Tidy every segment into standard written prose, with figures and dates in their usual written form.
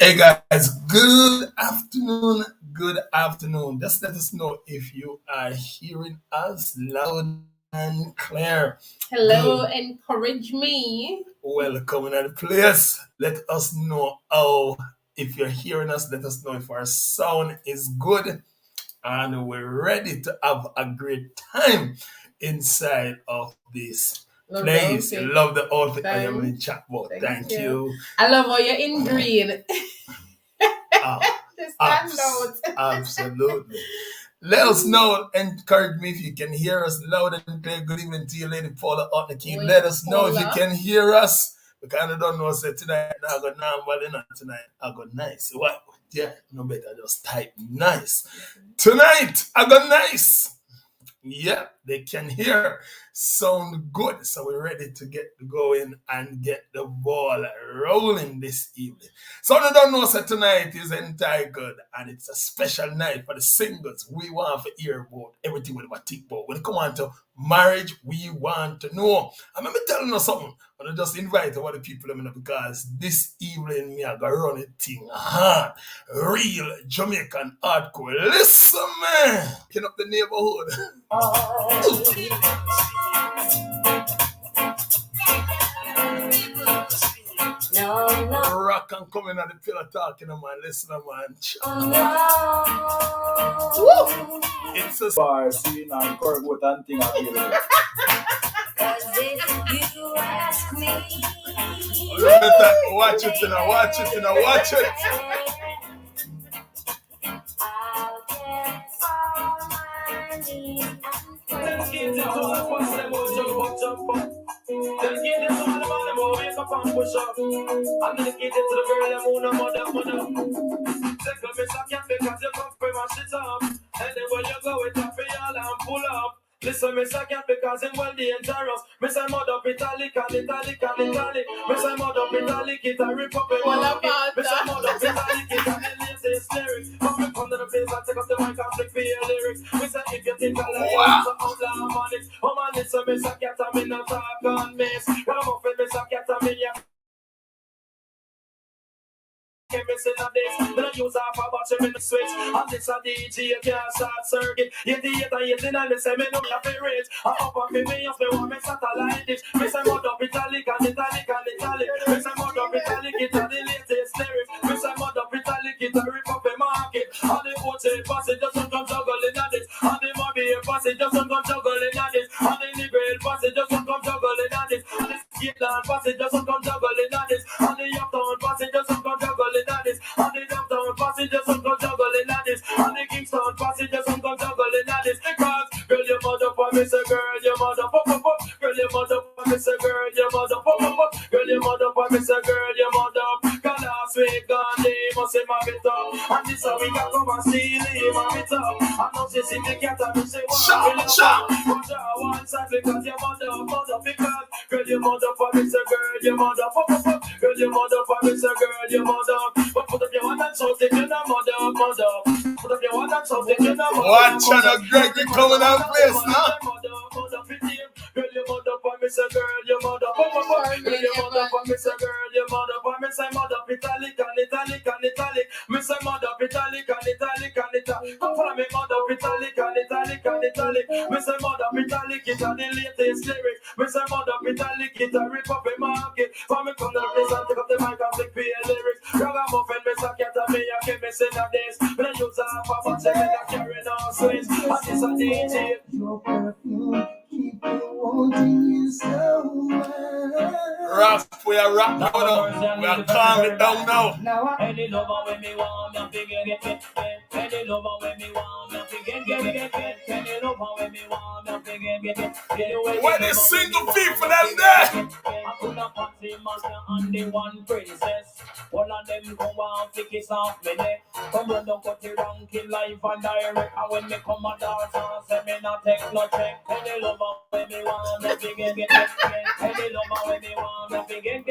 Hey guys, good afternoon. Good afternoon. Just let us know if you are hearing us loud and clear. Hello, encourage me. Welcome to the place. Let us know if you're hearing us, let us know if our sound is good and we're ready to have a great time inside of this place. Love the outfit I am in chat about. Thank you. I love how you're in green. Absolutely. Let us know, encourage me if you can hear us loud and clear. Good evening to you, Lady Paula on the key. Let us know if you can hear us. We kind of don't know, say tonight, I got normal, tonight, I got nice. What? Yeah, no better, just type nice. Tonight, I got nice. Yeah, they can hear. Sound good. So we're ready to get going and get the ball rolling this evening. So I don't know, so tonight is entitled, and it's a special night for the singles. We want to hear about everything with what think about. When it come on to marriage, we want to know. I'm going to tell you something. I'm going to just invite all the people because this evening me I going to run a thing hard. Real Jamaican hardcore. Listen, man. Picking up the neighborhood. No. Rock and coming on the PillowTalk, man. Listen, man. Woo! It's a bar scene and Corgoot and thing available. Cause if you ask me, watch it, watch it. I'll get all my needs and let's get this on the bottom, wake up and push up. I'm gonna get it to the girl that wanna mother. Take a miss, I can't because you come from my shit up. Anywhere you go, it's up for y'all and pull up. Listen, miss, I can't because I'm well dangerous. Miss, I'm mud up italic. Miss, I'm mud up italic, it's a rip up in my pocket. Miss, I'm mud up italic, it's a latest lyrics. Come up to the place and take up the mic and flick for your lyrics. Miss, if you think I like it, so outlaw harmonics. Oh man, listen, miss, I can't have me no talk on miss. Come up with miss, I can't have me, yeah. Missing a this, then I use half a battery in the switch. And this a DJ, you can't start circuit. 88 and 89, they say me no me a fit rich. I up and fit me up, me want me satellite dish. Me say mud up italic. Me say mud up italic, it's a the latest lyrics. Me say mud up italic, it's a rip up a market. And the OJ passage just don't come juggling at this. And the Mobby passage just don't come juggling at this. And the Negril passage just don't come juggling at this. And the Skitland passage just don't come juggling at this. And the Uptown passage just don't come juggling at this. And the downtown passengers don't come juggling at this. And the Kingston passengers don't come juggling at this. Cause girl, your mother for me, say girl, your mother pop. Girl, your mother for me, say girl, your mother pop. Girl, your mother for me, say girl, your mother. Cause last week gone, they must say my bit up. And this week I come and see him my bit up. And now she see the cat and she shut. Put her one side because your mother because girl, your mother for me, say girl, your mother pop. Girl, your mother for me, say girl, your mother. But put up your hand and shout it, you know, mother. Put up your hand and shout it, you know, mother. Watch out, Greg, you coming out place now. Girl, your mother for me, say girl, your mother. Girl, your mother for me, say girl, your mother. For me, say mother, italic. Me say mother, italic. Come follow me, mother, italic. Me say mother, italic, it's a the latest lyrics. Me say mother, italic, it's a rip up a market. For me, come to the place and take up the mic and flick for your lyrics. Ragamuffin, me say cat and me, I can't miss in a days. Me I use half a bunch of me that carry no swings. And this a DJ. Your perfume, keep you wanting you so much. Rap, we are rap now. We are calm it down now. Any lover when me want, me get. Any lover when me want, me get. Any lover when me want, me get. When is single people them there? I could have party master and the one princess. All of them come out to kiss off me neck. Come run down cut the ranking live and direct. And when me come a dance and say me not take no check. Any lover when me want, me get. Any lover when me want, me get.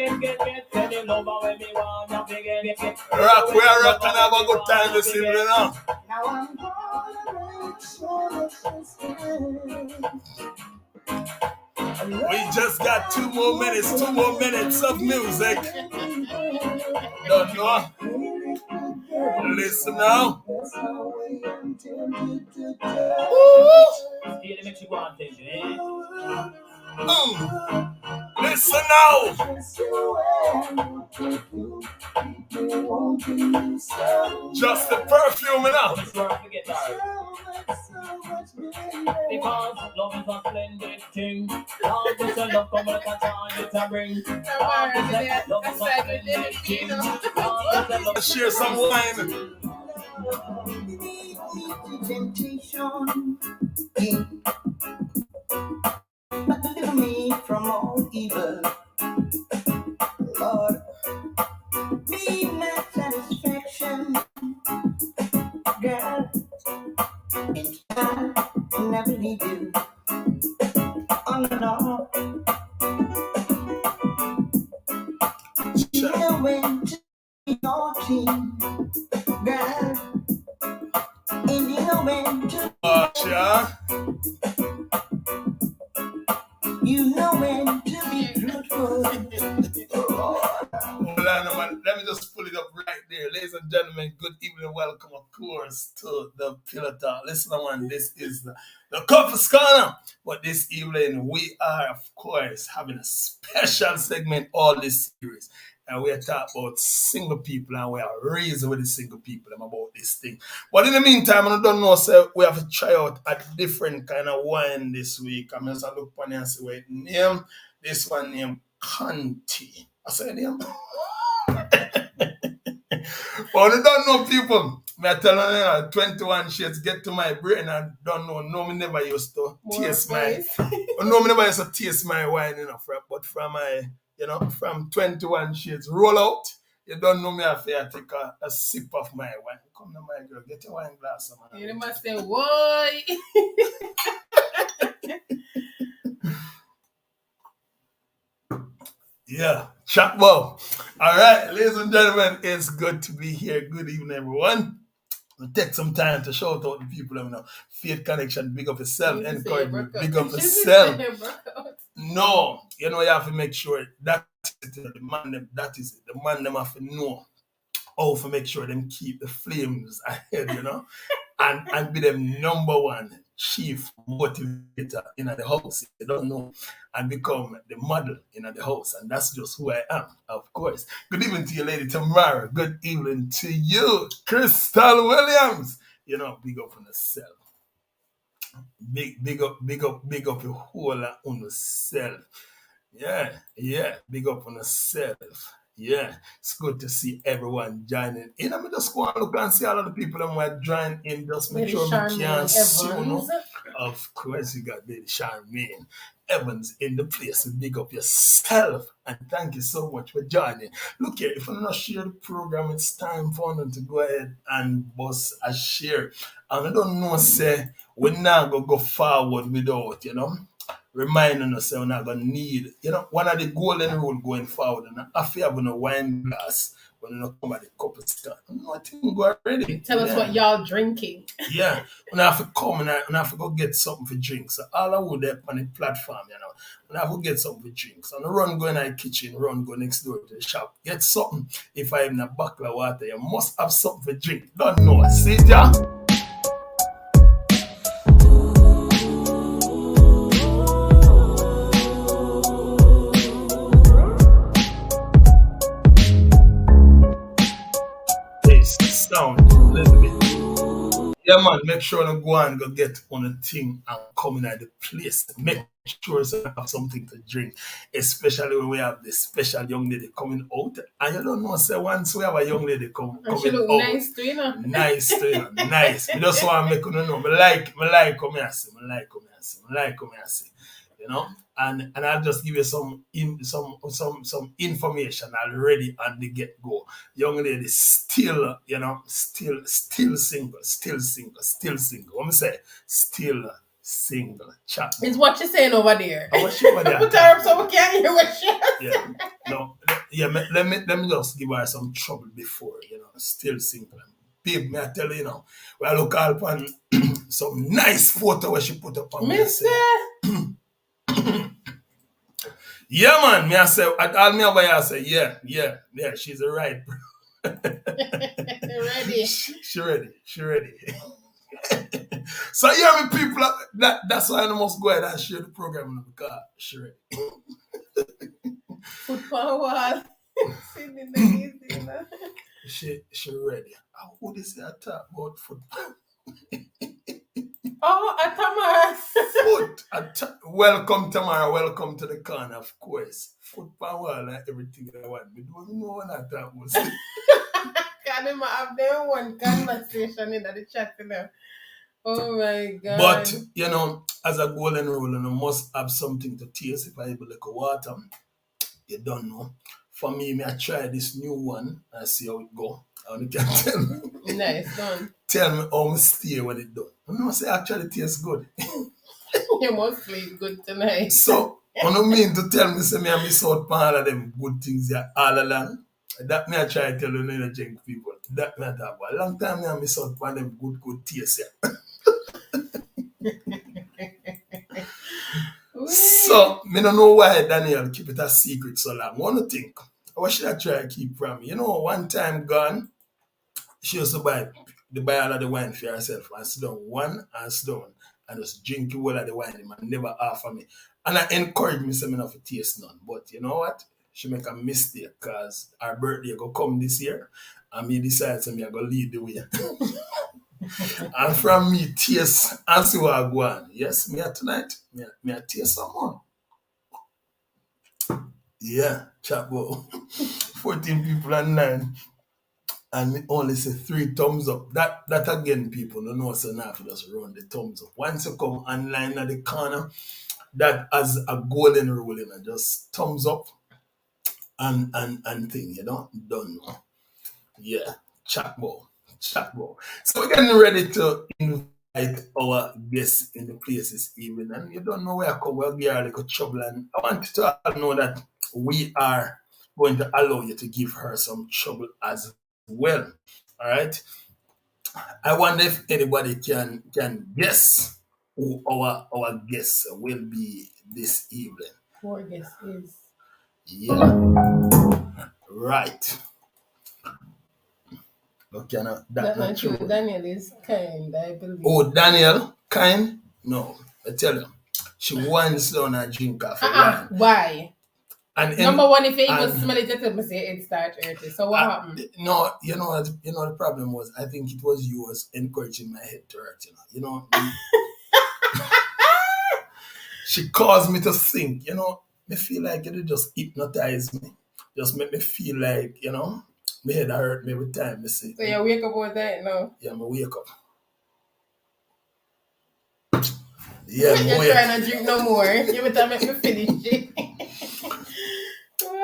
Any lover when me want, me get. Rock, we are rock and have a good time this evening now. Now I'm gonna make sure We just got 2 more minutes of music. Don't know. Listen now. Listen now. Just the perfume now. Because love is a splendid thing. Love is a love come like a time it's a ring. Love is a splendid thing. Let's share some wine. But deliver me from all evil, Lord. Be my satisfaction, girl. And I'll never leave you. Oh no. You know when to be naughty, girl. And you know when to you know when to be truthful. Hold on, man. Let me just pull it up right there. Ladies and gentlemen, good evening. Welcome, of course, to the PillowTalk. Listen, man, this is the Coffee Corner. But this evening, we are, of course, having a special segment all this series. And we are talking about single people, and we are raising with the single people about this thing. But in the meantime, I don't know, so we have to try out a different kind of wine this week. I'm just look on and see what it name. This one named Conti. I said name. But I don't know, people. I tell you, 21 shades get to my brain and don't know. No, me never used to taste my. No, me never used to taste my wine, but from my. From 21 shades roll out. You don't know me if I take a sip of my wine. Come to my girl, get your wine glass. Man. You must say, why? Yeah, chat well. All right, ladies and gentlemen, it's good to be here. Good evening, everyone. We'll take some time to shout out the people. Faith Connection, big up yourself. Encouragement, big up yourself. No, you have to make sure that the man them, that is it. The man them have to know how to make sure them keep the flames ahead, and be them number one chief motivator in the house. You don't know, and become the model in the house, and that's just who I am, of course. Good evening to you, Lady Tamara. Good evening to you, Crystal Williams. Big up on yourself. Big up your whole on yourself. Yeah, big up on yourself. Yeah, it's good to see everyone joining in. I'm just going to look and see all of the people that might join in. Just make sure we can see. Of course, you got Lady Charmaine Evans in the place. Big up yourself, and thank you so much for joining. Look here, if you're not share the program, it's time for them to go ahead and bust a share. And I don't know, say we're not gonna go forward without, reminding us that we're not gonna need, one of the golden rule going forward, and if you have a wine glass when you come at the copacetic, nothing go already. Tell us what y'all drinking. Yeah, when I have to come and I have to go get something for drinks. So all I would there on the platform, when I have to get something for drinks. And I run go in the kitchen, run go next door to the shop, get something. If I have a bucket of water, you must have something for drink. Don't know. See it, yeah? Sound a little bit. Yeah, man, make sure you go and go get on a thing and come in at the place. Make sure you have something to drink, especially when we have this special young lady coming out. And you don't know, say once we have a young lady And she coming look out, nice too, you know. nice to you, nice. Me just want to make you know, me like come here, see, me like come here, see, me like come here, see. You know, and I'll just give you some information already on the get go. Young lady still, you know, still single, still single, still single. What me say? Still single. Chat. It's what you're saying over there. What she over there? Put her up so we can't hear what she Yeah. No. Yeah. Let me just give her some trouble before, you know. Still single. Babe, me I tell you, you know, we look all upon some nice photo where she put up on me. Mister. Yeah, man. Me I say, all me over here I say, yeah. She's a right. Ready. She ready. So yeah, me people, that's why I must go ahead and share the program because she ready. Foot on wall. Sitting easy, you know. She ready. Who this talk about foot? Oh, Foot. Welcome, Tamara. Welcome to the corner, of course. Foot power and everything I want. We don't know what I talk about. Can them have their one conversation in the chat, you know. Oh my God. But, you know, as a golden rule, you must have something to taste. If I have like a water, you don't know. For me, I try this new one and see how it go. And you can tell me. Nice, done. Tell me how I stay when it done. You know, say actually it tastes good. You must sleep good tonight. So, you don't mean to tell me, say me I miss out on all of them good things here all along. That me I try to tell you, no drink people. That me I talk about. A long time me I miss out on them good taste here. So, me don't know why Daniel keep it a secret so long. One thing, what should I try to keep from me? You know, one time gone, she used to buy all of the wine for herself and sit down one and sit down and just drink all of the wine and never offer me. And I encourage me say me not to taste none. But you know what? She make a mistake because her birthday go come this year and me decide to me I go lead the way. And from me taste and see what I go on. Yes, me tonight, me I taste some more. Yeah, chapo. 14 people online. And me only say 3 thumbs up. That again, people don't know so now just run the thumbs up. Once you come online at the corner, that as a golden rule, you know, just thumbs up and thing, you know, done. Yeah, chatbo. So we're getting ready to invite our guests in the place this evening, and you don't know where I come. We'll be a little trouble, and I want you to all know that we are going to allow you to give her some trouble as well. All right. I wonder if anybody can guess who our guests will be this evening. Who our guest is? Yeah. Right. Okay, no, that's not true. Daniel is kind, I believe. Oh, Daniel, kind? No, I tell you, she winds down and drink coffee. Why? And number one, if you even smell it, you tell me say it start early. So what happened? No, you know the problem was. I think it was you was encouraging my head to hurt. You know. She caused me to think. You know, me feel like it just hypnotize me. Just make me feel like, you know, my head hurt me every time I see. So you wake up all night now? Yeah, I wake up. Yeah, you're trying to drink no more. You better make me finish it.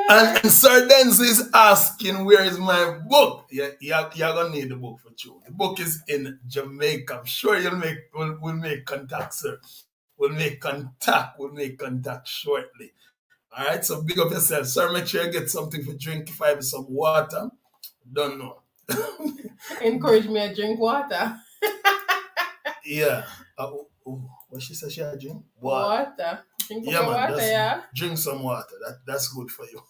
And Sir Denzel is asking, where is my book? You're going to need the book for sure. The book is in Jamaica. I'm sure we'll make contact, sir. We'll make contact shortly. All right, so big up yourself. Sir, make sure you get something for drink. If I have some water, don't know. Encourage me to drink water. Yeah. What she said she had drink? Water. Drink some water, yeah. Drink some water. That's good for you.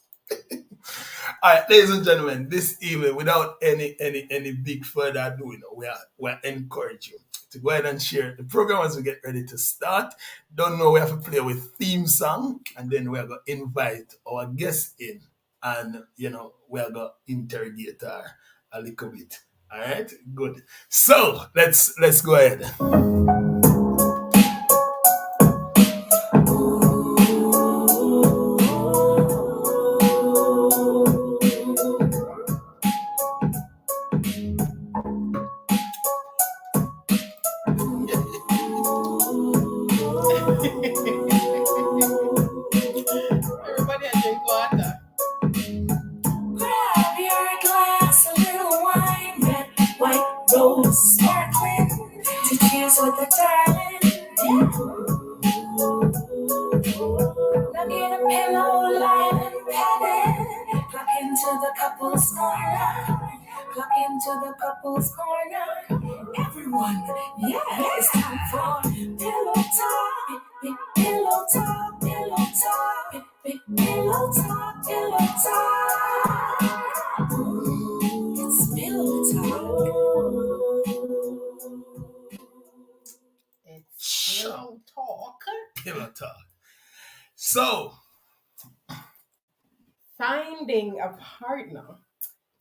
All right, ladies and gentlemen, this evening, without any big further ado, you know, we're encouraging you to go ahead and share the program as we get ready to start. Don't know, we have to play with theme song, and then we're going to invite our guests in, and, you know, we're going to interrogate her a little bit All right, good. So let's go ahead. Everybody I drink water. Grab your glass, a little wine, red, white, rose, sparkling. To cheers with the darling. Now get a pillow, lie and pat it. Plug into the couple's corner. Plug into the couple's corner. Everyone, yeah, it's time for pillow talk. Big pillow talk, pillow talk. Big pillow talk, pillow talk. It's pillow talk. It's Pillow Talk. Pillow talk. So Finding a partner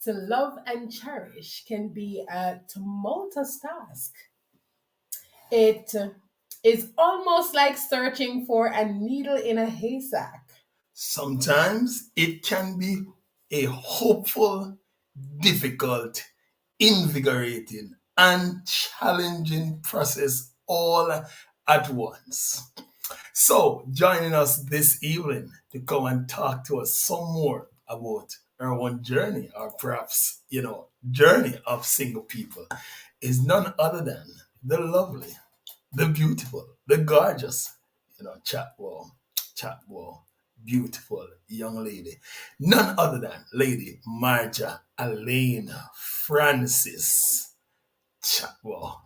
to love and cherish can be a tumultuous task. It is almost like searching for a needle in a haystack. sometimes it can be a hopeful, difficult, invigorating, and challenging process all at once. So, joining us this evening to come and talk to us some more about our own journey, or perhaps, journey of single people, is none other than the lovely, the beautiful, the gorgeous, chat wall, beautiful young lady, none other than Lady Marja Elaine Francis Chatwell.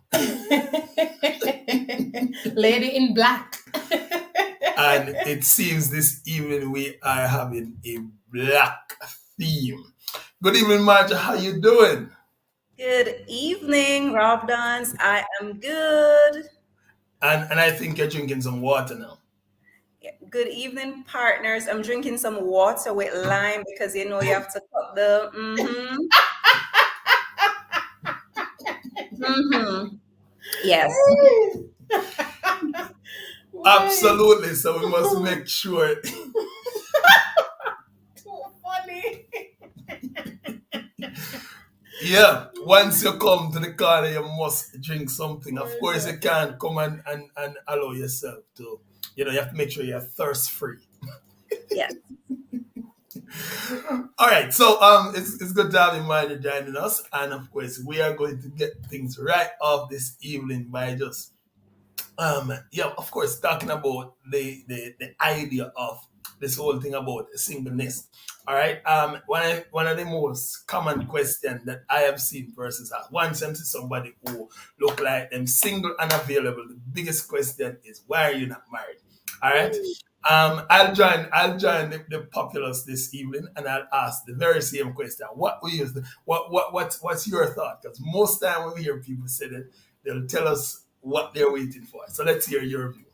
Lady in black. And it seems this evening we are having a black theme. Good evening, Marja. How you doing? Good evening, Robdons. I am good. And I think you're drinking some water now. Good evening, partners. I'm drinking some water with lime because you know you have to cut the Yes. Absolutely. So we must make sure. Too funny. Yeah, once you come to the corner, you must drink something. Of course, you can't come and allow yourself to, you have to make sure you're thirst free. Yes. All right, so it's good to have you, Marja, joining us, and of course, we are going to get things right off this evening by just of course, talking about the idea of this whole thing about singleness. All right. One of the most common questions that I have seen persons ask once them see somebody who look like them single and available. The biggest question is, why are you not married? All right. I'll join the populace this evening, and I'll ask the very same question. What we use what's your thought? Because most time when we hear people say that, they'll tell us what they're waiting for. So let's hear your view.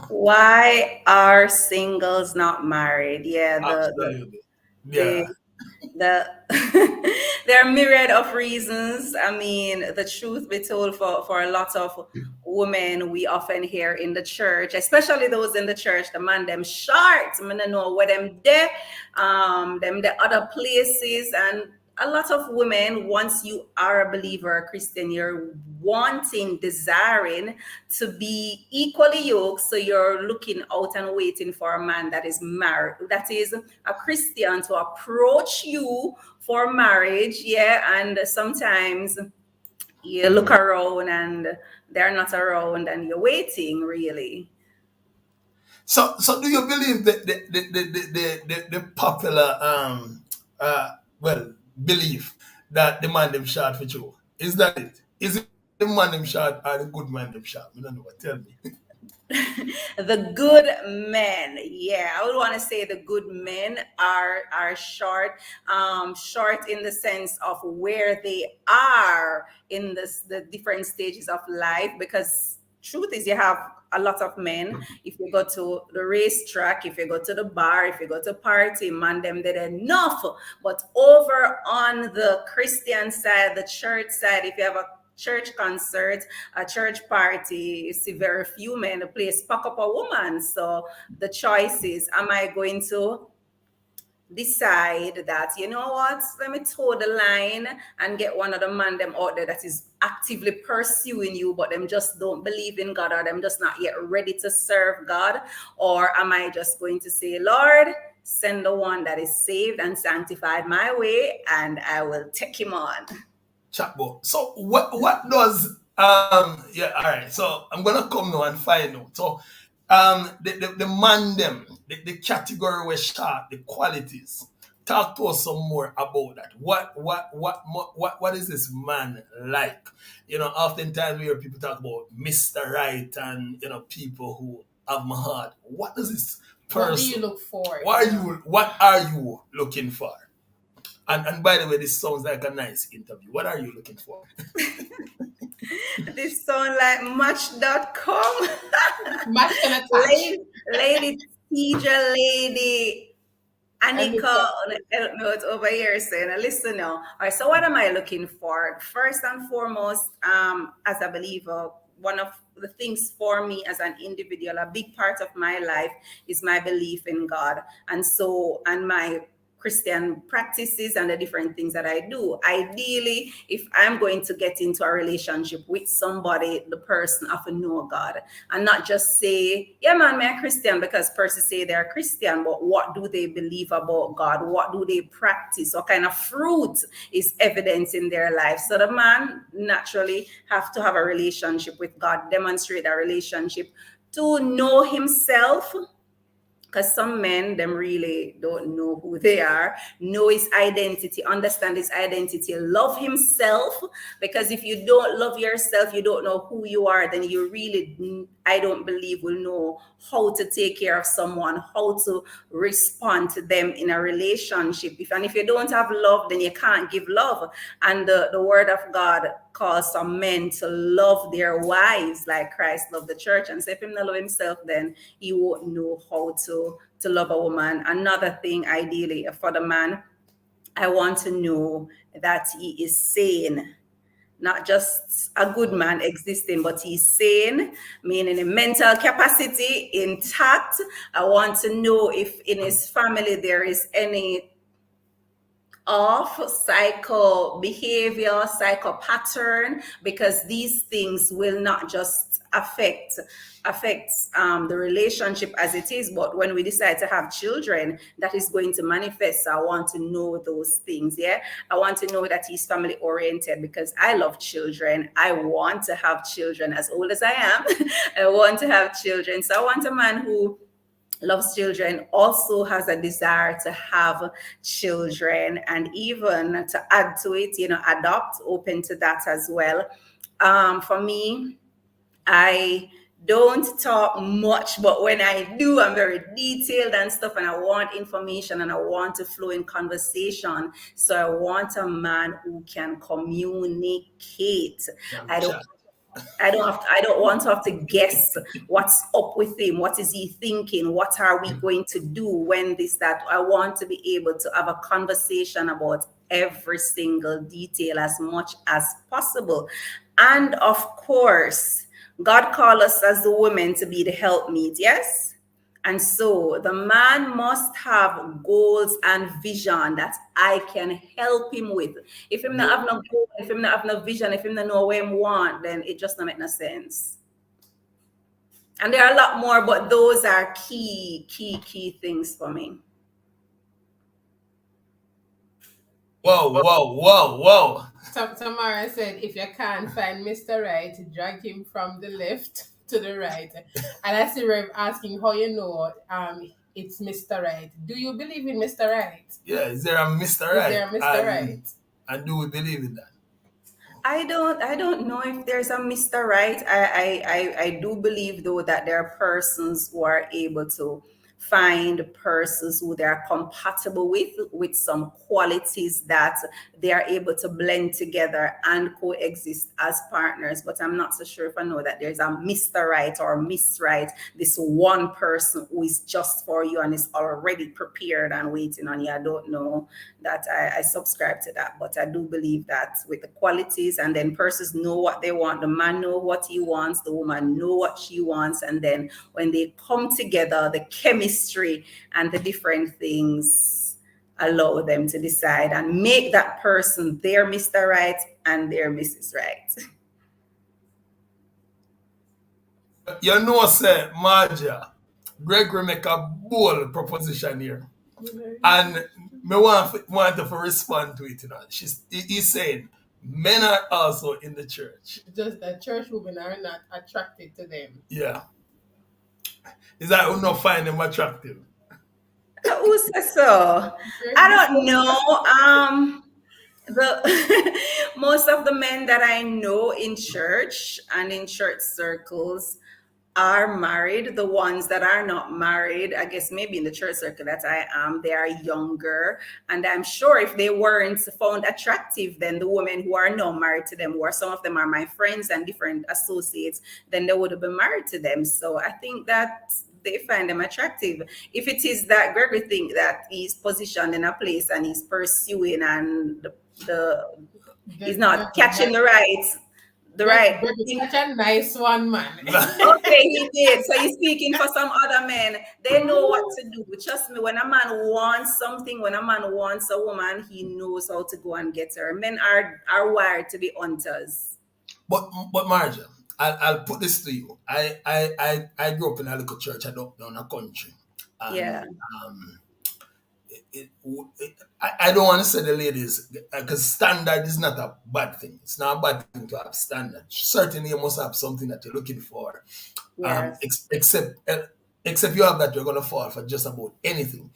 Why are singles not married? Yeah, Absolutely. Yeah. the there are myriad of reasons. I mean, the truth be told, for a lot of women, we often hear in the church, especially those in the church, the man them short. I mean, I know what them there, them the other places, and a lot of women, once you are a believer, a Christian, you're wanting, desiring to be equally yoked. So you're looking out and waiting for a man that is married, that is a Christian, to approach you for marriage. Yeah. And sometimes you look around and they're not around and you're waiting, really. So do you believe that the popular belief that the man them shot for you? Is that it? Is it the man them shot or the good man them shot? I don't know. Tell me. The good men, yeah, I would want to say the good men are short, short in the sense of where they are in the different stages of life, because truth is, you have a lot of men. If you go to the racetrack, if you go to the bar, if you go to party, man, them did enough. But over on the Christian side, the church side, if you have a church concert, a church party, you see very few men. The place pack up a woman. So the choice is, am I going to decide that, you know what, let me toe the line and get one of the man them out there that is actively pursuing you, but them just don't believe in God, or them just not yet ready to serve God? Or am I just going to say, Lord, send the one that is saved and sanctified my way, and I will take him on? Chatbo. So what does yeah, all right. So I'm gonna come now and find out. So the man them, the category we short, the qualities. Talk to us some more about that. What is this man like? You know, oftentimes we hear people talk about Mr. Right and people who have my heart. What does this person? What do you look for? What are you looking for? And by the way, this sounds like a nice interview. What are you looking for? This sound like Match.com. Match can attach. Lady teacher, lady Anika, help me out over here saying, listen now. All right, so what am I looking for? First and foremost, as a believer, one of the things for me as an individual, a big part of my life is my belief in God. And my Christian practices and the different things that I do. Ideally, if I'm going to get into a relationship with somebody, the person have to know God, and not just say, yeah, man, I'm a Christian because persons say they're Christian, but what do they believe about God? What do they practice? What kind of fruit is evidence in their life? So the man naturally have to have a relationship with God, demonstrate a relationship to know himself. Because some men, them really don't know who they are, know his identity, understand his identity, love himself. Because if you don't love yourself, you don't know who you are, then you really, I don't believe, will know how to take care of someone, how to respond to them in a relationship. If you don't have love, then you can't give love. And the word of God calls some men to love their wives like Christ loved the church. And so if he not love himself, then he won't know how to love a woman. Another thing, ideally, for the man, I want to know that he is sane. Not just a good man existing, but he's sane, meaning a mental capacity intact. I want to know if in his family there is any of psycho behavior, psycho pattern, because these things will not just affect the relationship as it is, but when we decide to have children, that is going to manifest. So I want to know those things. Yeah, I want to know that he's family oriented, because I love children. I want to have children as old as I am. I want to have children. So I want a man who loves children, also has a desire to have children, and even to add to it, adopt, open to that as well. For me, I don't talk much, but when I do, I'm very detailed and stuff, and I want information and I want to flow in conversation. So I want a man who can communicate. I don't want to have to guess what's up with him. What is he thinking? What are we going to do when this, that? I want to be able to have a conversation about every single detail as much as possible. And of course, God called us as the women to be the helpmeet, yes? And so the man must have goals and vision that I can help him with. If him not have no goal, if him not have no vision, if him not know what him want, then it just not make no sense. And there are a lot more, but those are key things for me. Whoa. Tamara said, if you can't find Mr. Right, drag him from the left to the right. And I see Rev asking how you know it's Mr. Right. Do you believe in Mr. Right? Yeah, is there a Mr. Right? Is there a Mr. Right? And do we believe in that? I don't know if there's a Mr. Right. I do believe though that there are persons who are able to find persons who they are compatible with some qualities that they are able to blend together and coexist as partners. But I'm not so sure if I know that there's a Mr. Right or Miss Right, this one person who is just for you and is already prepared and waiting on you. I don't know that I subscribe to that, but I do believe that with the qualities, and then persons know what they want, the man know what he wants, the woman know what she wants, and then when they come together, the chemistry and the different things allow them to decide and make that person their Mr. Right and their Mrs. Right. You know, say, Marja, Gregory make a bold proposition here. And me want to respond to it. You know. He's saying men are also in the church. Just that church women are not attracted to them. Yeah. Is that you not find them attractive? Who says so? I don't know. The most of the men that I know in church and in church circles are married. The ones that are not married, I guess maybe in the church circle that I am, they are younger. And I'm sure if they weren't found attractive, then the women who are now married to them, who are some of them are my friends and different associates, then they would have been married to them. So I think that they find them attractive. If it is that Gregory think that he's positioned in a place and he's pursuing and he's not catching the right. Such a nice one, man. Okay, he did. So he's speaking for some other men. They know what to do. Trust me, when a man wants something, when a man wants a woman, he knows how to go and get her. Men are wired to be hunters. But Marja, I'll put this to you. I grew up in a little church down a country. And, yeah. I don't want to say the ladies, because standard is not a bad thing. It's not a bad thing to have standard. Certainly, you must have something that you're looking for. Yes. Except you have that, you're going to fall for just about anything.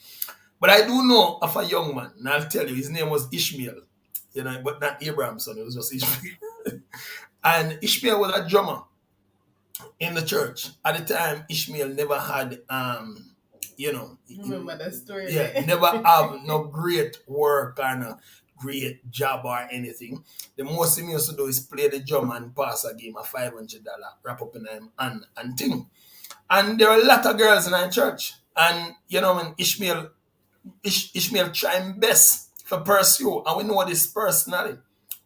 But I do know of a young man, and I'll tell you, his name was Ishmael, but not Abraham's son, it was just Ishmael. And Ishmael was a drummer in the church. At the time, Ishmael never had remember that story. Yeah, never have no great work or no great job or anything. The most he used to do is play the drum and pass a game of $500, wrap up in him and thing. And there are a lot of girls in our church. And when Ishmael trying best for pursue, and we know this personally,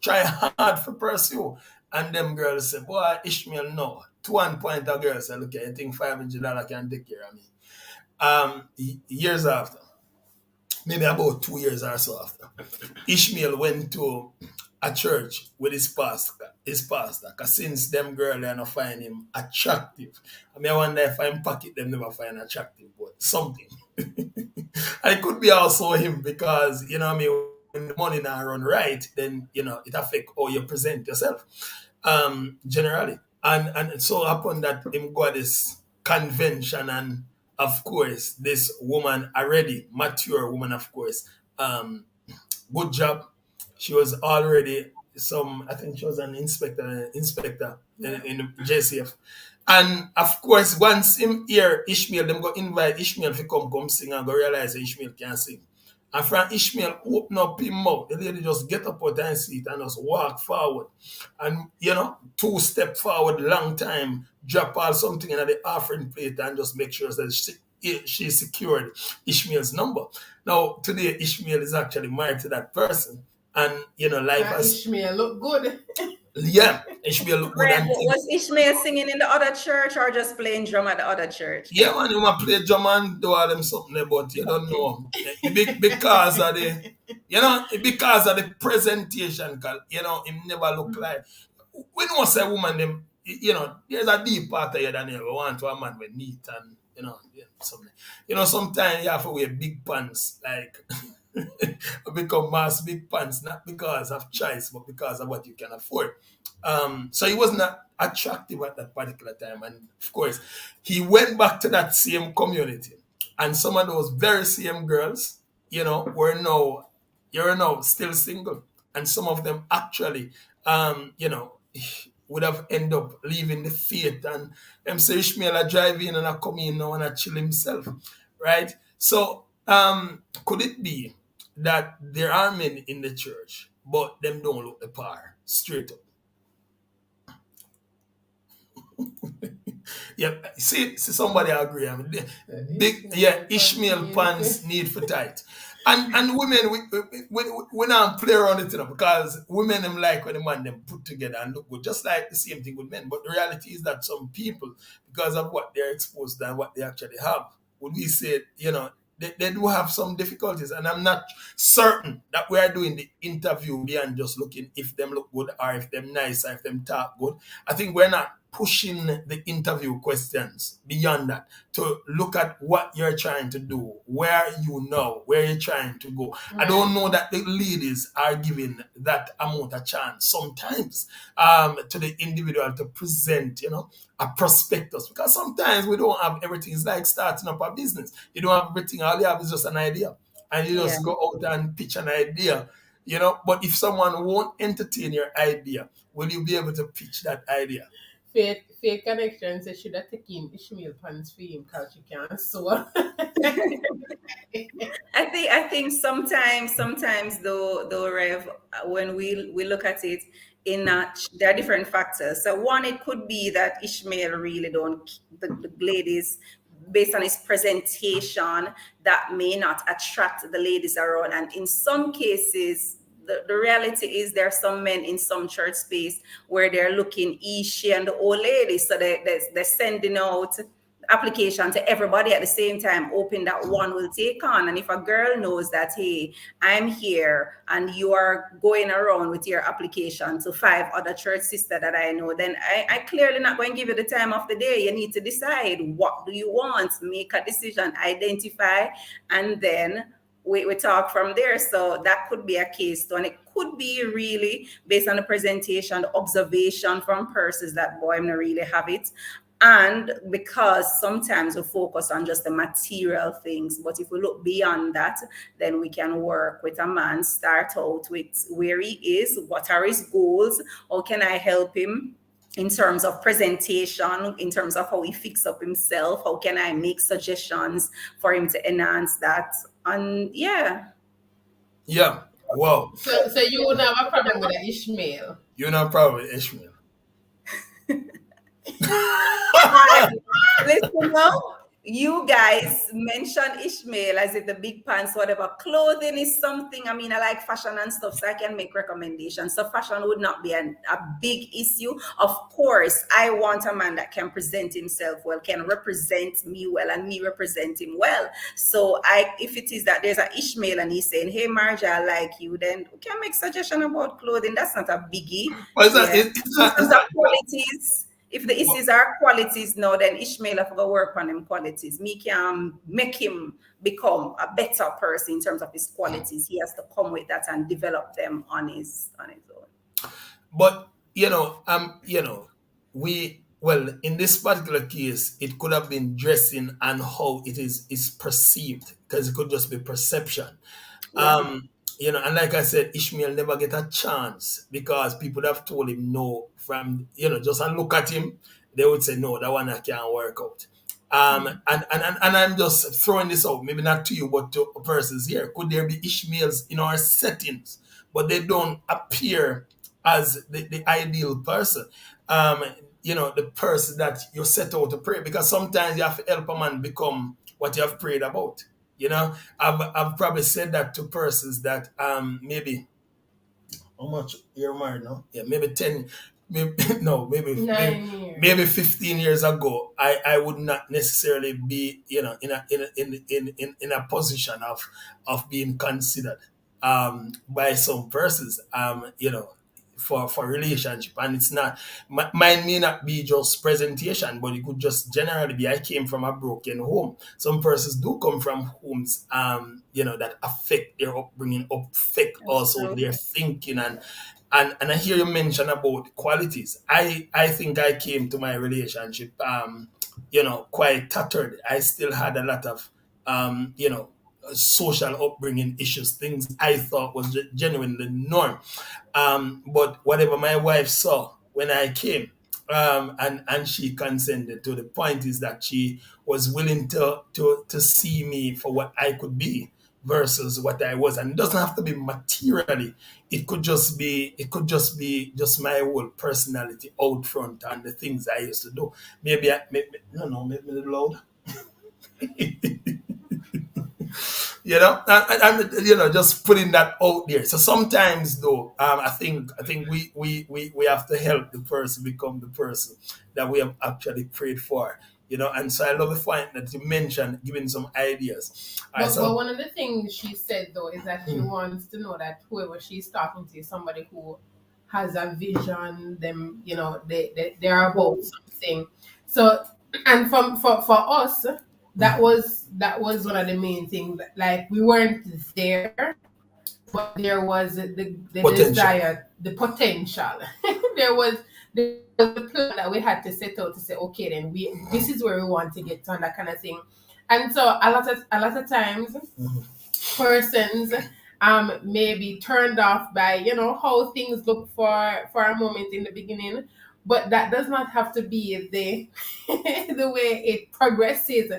try hard for pursue. And them girls say, boy, Ishmael, no. To one point, a girl say, look, I think $500 can take care of me. Years after, maybe about 2 years or so after, Ishmael went to a church with his pastor, because since them girls they don't find him attractive. I wonder if I'm pocket them never find attractive, but something. And it could be also him, because when the money not run right, then it affect how you present yourself. Generally. And so upon that him go to this convention, and of course, this woman, already mature woman, of course, good job. She was already I think she was an inspector in JCF. And of course, once him hear Ishmael, them go invite Ishmael to come sing, and go realize that Ishmael can't sing. And from Ishmael open up his mouth, the lady just get up out and seat and just walk forward. And 2 step forward, long time, drop all something in the offering plate and just make sure that she secured Ishmael's number. Now, today, Ishmael is actually married to that person. And, life has... Ishmael look good. Yeah, Ishmael look good. Was Ishmael singing in the other church or just playing drum at the other church? Yeah, man, he want to play drum and do all them something there, but you don't know. Because of the presentation, him never look like... We know say woman, them, there's a deep part of you that we want to a man with neat and, something. Sometimes you have to wear big pants, like... become mass big pants, not because of choice, but because of what you can afford. So he was not attractive at that particular time. And of course, he went back to that same community. And some of those very same girls, you're now still single. And some of them actually, would have ended up leaving the faith. And them say Ishmael a drive in and a come in now and a chill himself. right? So could it be that there are men in the church, but them don't look the par straight up? Yeah, see somebody agree. I mean, big, yeah, Ishmael pants need for tight. And women, we not play around it, because women them like when the man them put together and look good, just like the same thing with men. But the reality is that some people, because of what they're exposed to and what they actually have, would we say, they do have some difficulties. And I'm not certain that we are doing the interview beyond just looking if them look good or if them nice or if them talk good. I think we're not pushing the interview questions beyond that to look at what you're trying to do, where you're trying to go. I don't know that the ladies are given that amount of chance sometimes to the individual to present, a prospectus, because sometimes we don't have everything. It's like starting up a business. You don't have everything. All you have is just an idea, and you just go out and pitch an idea. But if someone won't entertain your idea, will you be able to pitch that idea? Fake connections, they should have taken Ishmael pants for him because you can't sew. I think sometimes though Rev, when we look at it, there are different factors. So one, it could be that Ishmael really don't, the ladies, based on his presentation, that may not attract the ladies around. And in some cases, the reality is there are some men in some church space where they're looking ishy and the old ladies, so they're sending out application to everybody at the same time, hoping that one will take on. And if a girl knows that, hey, I'm here and you are going around with your application to 5 other church sisters that I know, then I clearly not going to give you the time of the day. You need to decide, what do you want? Make a decision, identify, and then we talk from there. So that could be a case too. And it could be really based on the presentation, the observation from persons that, boy, I'm not really have it. And because sometimes we focus on just the material things, but if we look beyond that, then we can work with a man, start out with where he is, what are his goals, how can I help him in terms of presentation, in terms of how he fix up himself, how can I make suggestions for him to enhance that, and yeah. Wow. So you wouldn't have a problem with an Ishmael? You don't have a problem with Ishmael? Listen now, you guys mention Ishmael as if the big pants, whatever. Clothing is something, I mean, I like fashion and stuff, so I can make recommendations. So fashion would not be a big issue. Of course, I want a man that can present himself well, can represent me well, and me represent him well. So if it is that there's an Ishmael and he's saying, hey, Marja, I like you, then we can make suggestion about clothing. That's not a biggie. Well, it's not qualities. If the issues are qualities now, then Ishmael have to work on them qualities. Me can make him become a better person in terms of his qualities. He has to come with that and develop them on his own. But in this particular case, it could have been dressing and how it is perceived, because it could just be perception. Yeah. And like I said, Ishmael never get a chance because people would have told him no from, just a look at him, they would say, no, that one I can't work out. And I'm just throwing this out, maybe not to you, but to persons here. Could there be Ishmaels in our settings, but they don't appear as the ideal person? The person that you set out to pray, because sometimes you have to help a man become what you have prayed about. I've probably said that to persons that maybe, how much you're married now? Yeah, maybe 10, maybe 15 years ago, I would not necessarily be in a position of being considered by some persons for relationship. And it's not, mine may not be just presentation, but it could just generally be, I came from a broken home. Some persons do come from homes that affect their upbringing, affect also their thinking, and I hear you mention about qualities. I think I came to my relationship quite tattered. I still had a lot of social upbringing issues, things I thought was genuinely norm. But whatever my wife saw when I came, and she consented. To the point is that she was willing to see me for what I could be versus what I was, and it doesn't have to be materially. It could just be just my whole personality out front and the things I used to do. Maybe no, no, maybe a little loud. And just putting that out there. So sometimes though, I think we have to help the person become the person that we have actually prayed for. And so I love the point that you mentioned, giving some ideas. All right, But so one of the things she said though is that she wants to know that whoever she's talking to is somebody who has a vision. Them, they're about something. So, and for us, that was one of the main things. Like we weren't there, but there was the potential. desire, the potential. there was a plan that we had to set out to say, okay, then this is where we want to get to, and that kind of thing. And so a lot of times persons may be turned off by how things look for a moment in the beginning, but that does not have to be the the way it progresses.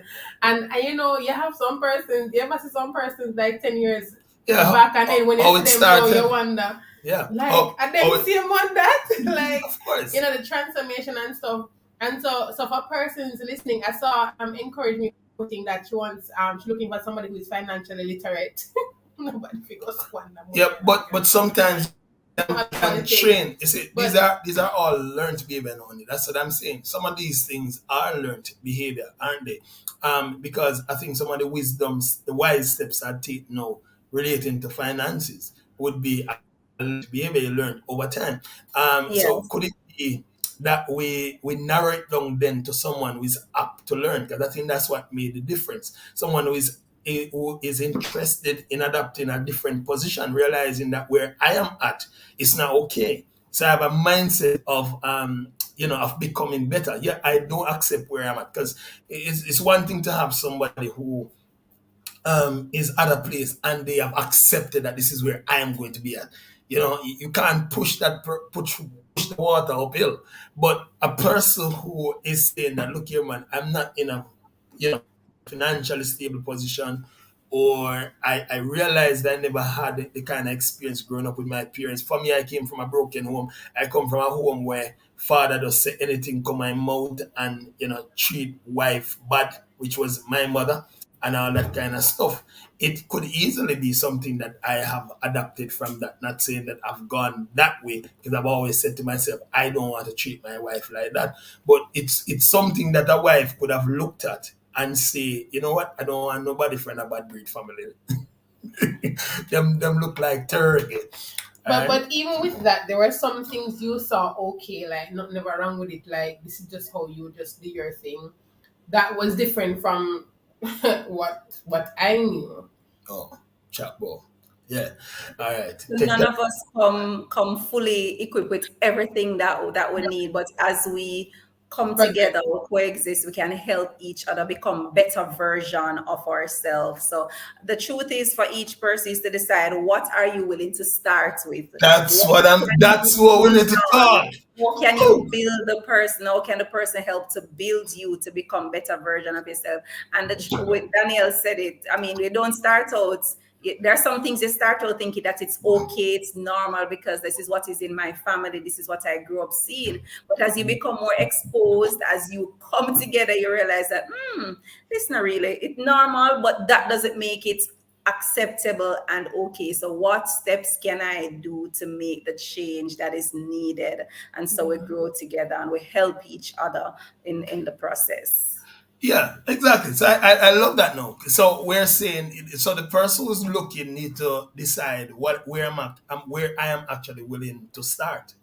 And you have some persons, you ever see some persons like 10 years Yeah, back, and then when how you it see them now, you started. wonder, Yeah. like, and then you It, see them on that, like, of course. the transformation and stuff. And so for persons listening, I saw encouragement putting that she's looking for somebody who is financially literate. Nobody figures one Yeah, money but sometimes about can the thing. train. You see, these But are these are all learned behavior only. That's what I'm saying. Some of these things are learned behavior, aren't they? Because I think some of the wisdoms, the wise steps I take now relating to finances would be a learned behavior you learned over time. So Yes. could it be that we narrow it down then to someone who is up to learn? Because I think that's what made the difference. Someone who is interested in adapting a different position, realizing that where I am at is not okay. So I have a mindset of becoming better. Yeah, I don't accept where I'm at, because it's one thing to have somebody who is at a place and they have accepted that this is where I am going to be at. You can't push push the water uphill. But a person who is saying that, look here, man, I'm not in a financially stable position, or I realized I never had the kind of experience growing up with my parents. For me, I came from a broken home. I come from a home where father does say anything come my mouth and treat wife bad, which was my mother, and all that kind of stuff. It could easily be something that I have adapted from that. Not saying that I've gone that way, because I've always said to myself, I don't want to treat my wife like that. But it's something that a wife could have looked at and say, you know what, I don't want nobody from a bad breed family. them look like turkey. but And but even with that, there were some things you saw okay, like not never wrong with it. Like this is just how you just do your thing. That was different from what I knew. oh, chat ball. Yeah. All right. Take None that. of us come fully equipped with everything that we need, but as we come Progress. together or coexist, we can help each other become better version of ourselves. So the truth is, for each person is to decide, what are you willing to start with? That's What what I'm. can That's you what we build need to on? talk. How can you Woo! build the person? How can the person help to build you to become better version of yourself? And with Daniel said it. I mean, we don't start out. There are some things you start out thinking that it's okay, it's normal because this is what is in my family, this is what I grew up seeing. But as you become more exposed, as you come together, you realize that this is not really it's normal, but that doesn't make it acceptable and okay. So what steps can I do to make the change that is needed? And so we grow together and we help each other in the process. Yeah, exactly. So I love that now. So we're saying, so the person who's looking need to decide where I'm at, where I am actually willing to start.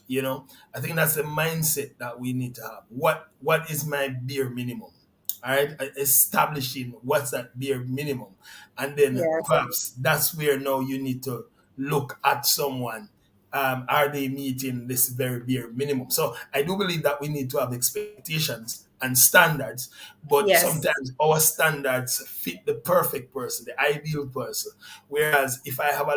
I think that's the mindset that we need to have. What is my bare minimum? All right, establishing what's that bare minimum, and then Yes. perhaps that's where now you need to look at someone are they meeting this very bare minimum? So I do believe that we need to have expectations and standards, but Yes, sometimes our standards fit the perfect person, the ideal person. Whereas if I have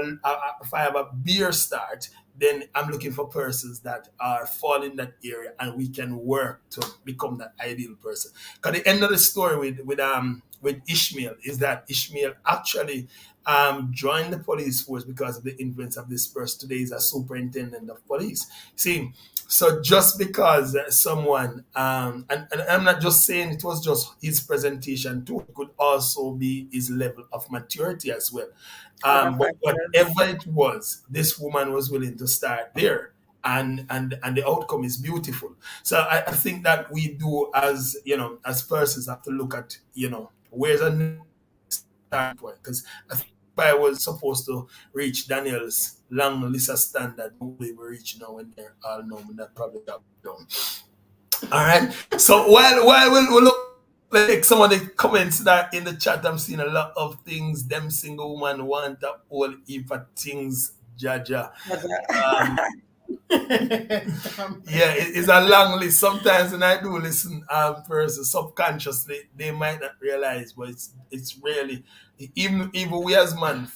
a beer start, then I'm looking for persons that are fall in that area, and we can work to become that ideal person. Because the end of the story with Ishmael is that Ishmael actually joined the police force because of the influence of this person. Today is a superintendent of police. See, so just because someone, and I'm not just saying it was just his presentation too, it could also be his level of maturity as well. other But factors. whatever it was, this woman was willing to start there. And the outcome is beautiful. So I think that we do, as as persons, have to look at where's a starting point, because I think if I was supposed to reach Daniel's long list of standard, we will reach now when they're all known, that probably got done. All right. So while we look like some of the comments that in the chat, I'm seeing a lot of things. Them single woman want a whole heap of things, Jaja. Um, yeah, it's a long list. Sometimes when I do listen, person subconsciously they might not realize, but it's really, even we as man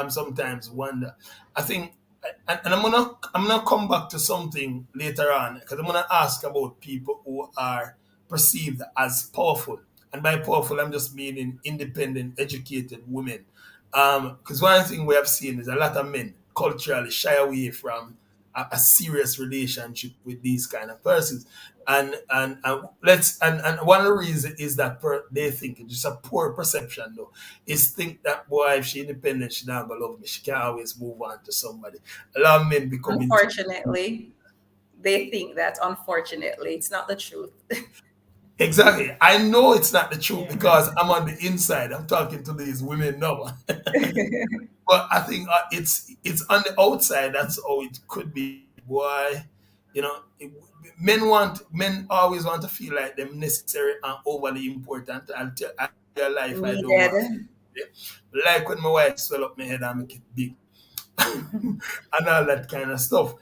sometimes wonder. I think, and I'm gonna come back to something later on, because I'm gonna ask about people who are perceived as powerful, and by powerful I'm just meaning independent, educated women. Because one thing we have seen is a lot of men culturally shy away from a serious relationship with these kind of persons, and one of the reasons is that they think it's just a poor perception though, is think that boy, if she independent, she not gonna love me, she can always move on to somebody. A lot of men become into. Unfortunately, they think that. Unfortunately, it's not the truth. Exactly, I know it's not the truth Yeah. because I'm on the inside, I'm talking to these women now. But I think it's on the outside. That's how it could be. Why, you know, men always want to feel like they're necessary and overly important. I tell your life I don't want. Needed. Yeah? Like when my wife swell up my head and make it big. And all that kind of stuff.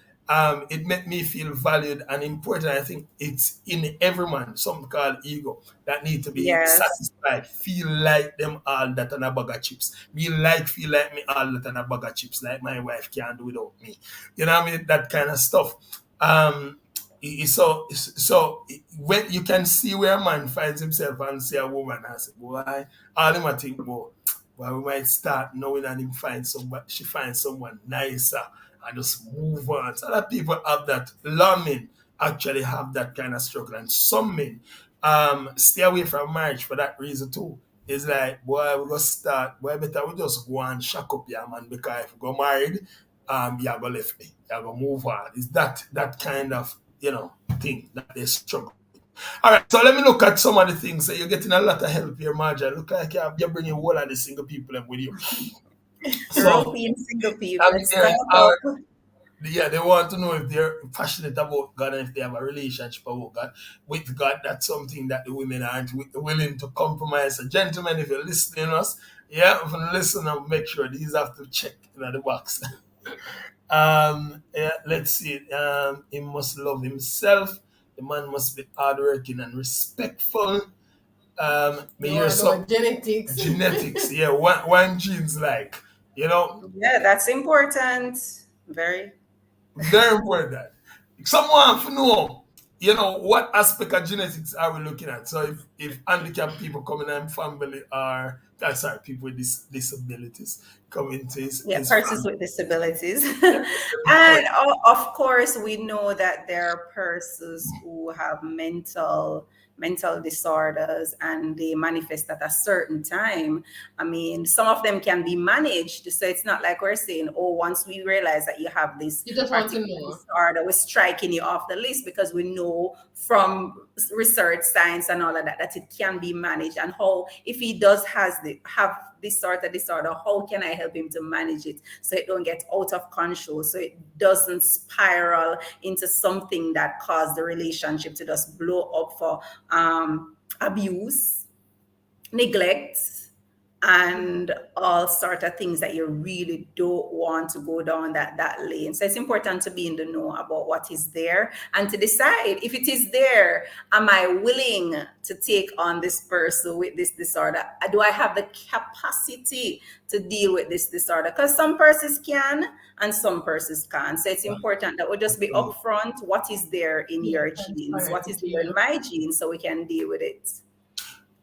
It made me feel valued and important. I think it's in every man, something called ego, that need to be Yes. satisfied. Feel like them all that and a bag of chips. Feel like me all that and a bag of chips, like my wife can't do without me. You know what I mean? That kind of stuff. Um, so when you can see where a man finds himself and see a woman and say, boy, all him I think, boy, well, we might start knowing and him find somebody, she finds someone nicer and just move on. So that people have that. A lot of men actually have that kind of struggle, and some men stay away from marriage for that reason too. It's like, boy, we go start, boy, better we just go and shack up your man, because if we go married, you're gonna left me, you're gonna move on. It's that kind of thing that they struggle. All right, so let me look at some of the things. So you're getting a lot of help here, Marja. Look like you're bringing all of the single people with you. So Roping single people. I'm Let's hearing, talk up. yeah, they want to know if they're passionate about God and if they have a relationship about God. With God, that's something that the women aren't willing to compromise. So, gentlemen, if you're listening to us, yeah, if you listen and make sure these have to check in the box. Yeah, let's see. He must love himself. The man must be hardworking and respectful. Me You hear want to know some genetics? genetics. Yeah, one genes like, you know, Yeah, that's important. Very. very important. Someone to know, what aspect of genetics are we looking at? So if handicapped people coming in family are, that's sorry, people with disabilities come into Yeah, his persons family. with disabilities. Yeah, very And important. of course, we know that there are persons who have mental disorders and they manifest at a certain time. I mean, some of them can be managed. So it's not like we're saying, oh, once we realize that you have this You just want to particular know. disorder, we're striking you off the list, because we know from research, science, and all of that that it can be managed. And how, if he does have this sort of disorder, how can I help him to manage it so it don't get out of control, so it doesn't spiral into something that caused the relationship to just blow up for abuse, neglect, and all sort of things that you really don't want to go down that lane. So it's important to be in the know about what is there and to decide if it is there, am I willing to take on this person with this disorder? Do I have the capacity to deal with this disorder? Because some persons can and some persons can't. So it's important that we just be upfront what is there in Yeah, your genes, what is transparent. there in Yeah. my genes, so we can deal with it.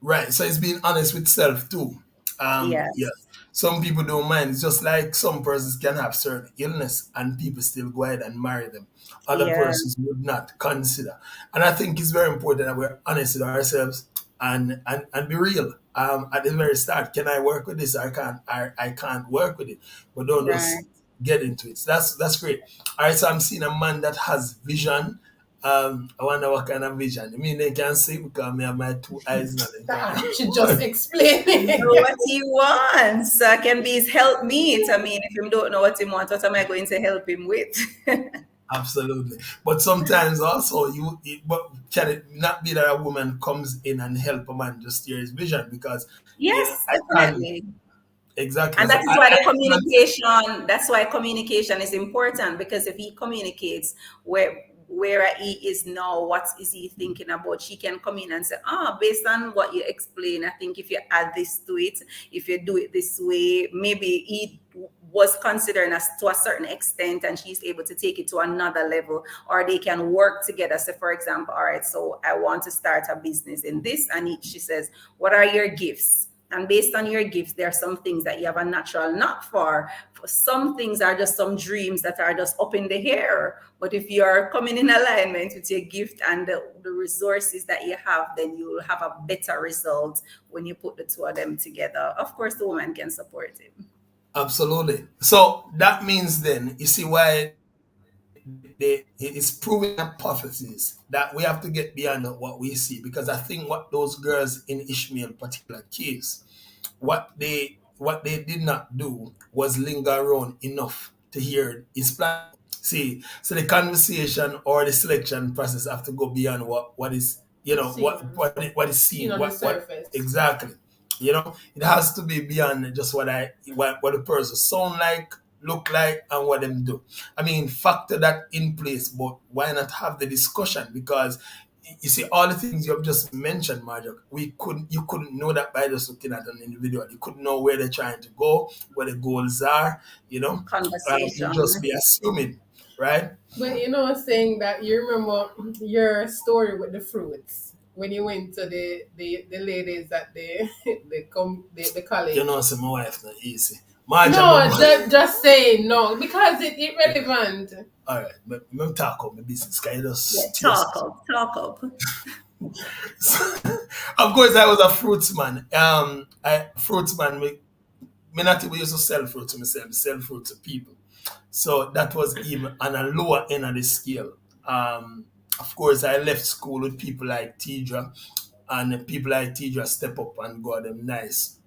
Right. So it's being honest with self too. Yeah. Yes. Some people don't mind. It's just like some persons can have certain illness and people still go ahead and marry them. Other Yeah. persons would not consider. And I think it's very important that we're honest with ourselves and be real. At the very start, can I work with this? I can't work with it. But don't Right. just get into it. So that's great. All right, so I'm seeing a man that has vision. I wonder what kind of vision. I mean, they can see because I have my two eyes now. They That can. should just explain Know it. what he wants. Can be his help meet. I mean, if you don't know what he wants, what am I going to help him with? Absolutely. But sometimes also but can it not be that a woman comes in and help a man just steer his vision? Because Yes, I can't definitely. exactly. And So that is why the I can't. communication, that's why communication is important, because if he communicates where he is now, what is he thinking about, she can come in and say, based on what you explain, I think if you add this to it, if you do it this way, maybe he was considering us to a certain extent and she's able to take it to another level, or they can work together. So for example, all right, so I want to start a business in this, and she says, what are your gifts? And based on your gifts, there are some things that you have a natural knack for. Some things are just some dreams that are just up in the air. But if you're coming in alignment with your gift and the resources that you have, then you will have a better result when you put the two of them together. Of course, the woman can support it. Absolutely. So that means then you see why it's proving hypothesis that we have to get beyond what we see, because I think what those girls in Ishmael particular case, what they did not do was linger around enough to hear his plan. See, so the conversation or the selection process have to go beyond what is Seen, what is seen seen, on the what surface. exactly. It has to be beyond just what the person sound like, look like, and what them do. I mean, factor that in place, but why not have the discussion? Because you see, all the things you have just mentioned, Marjorie, you couldn't know that by just looking at an individual. You couldn't know where they're trying to go, where the goals are. You just Conversation. be assuming, right? But saying that you remember your story with the fruits when you went to the ladies at the You college. know, so my wife not easy. Marjorie, No, just saying no because it relevant. all right, but I'm talk about my business. Can you Yeah, just talk up, talk up. of course, I was a fruits man. Fruits man. Me not even used to sell fruit to myself. I sell fruit to people. So that was even on a lower end of the scale. Of course, I left school with people like Tidra, and people like Tidra step up and got them nice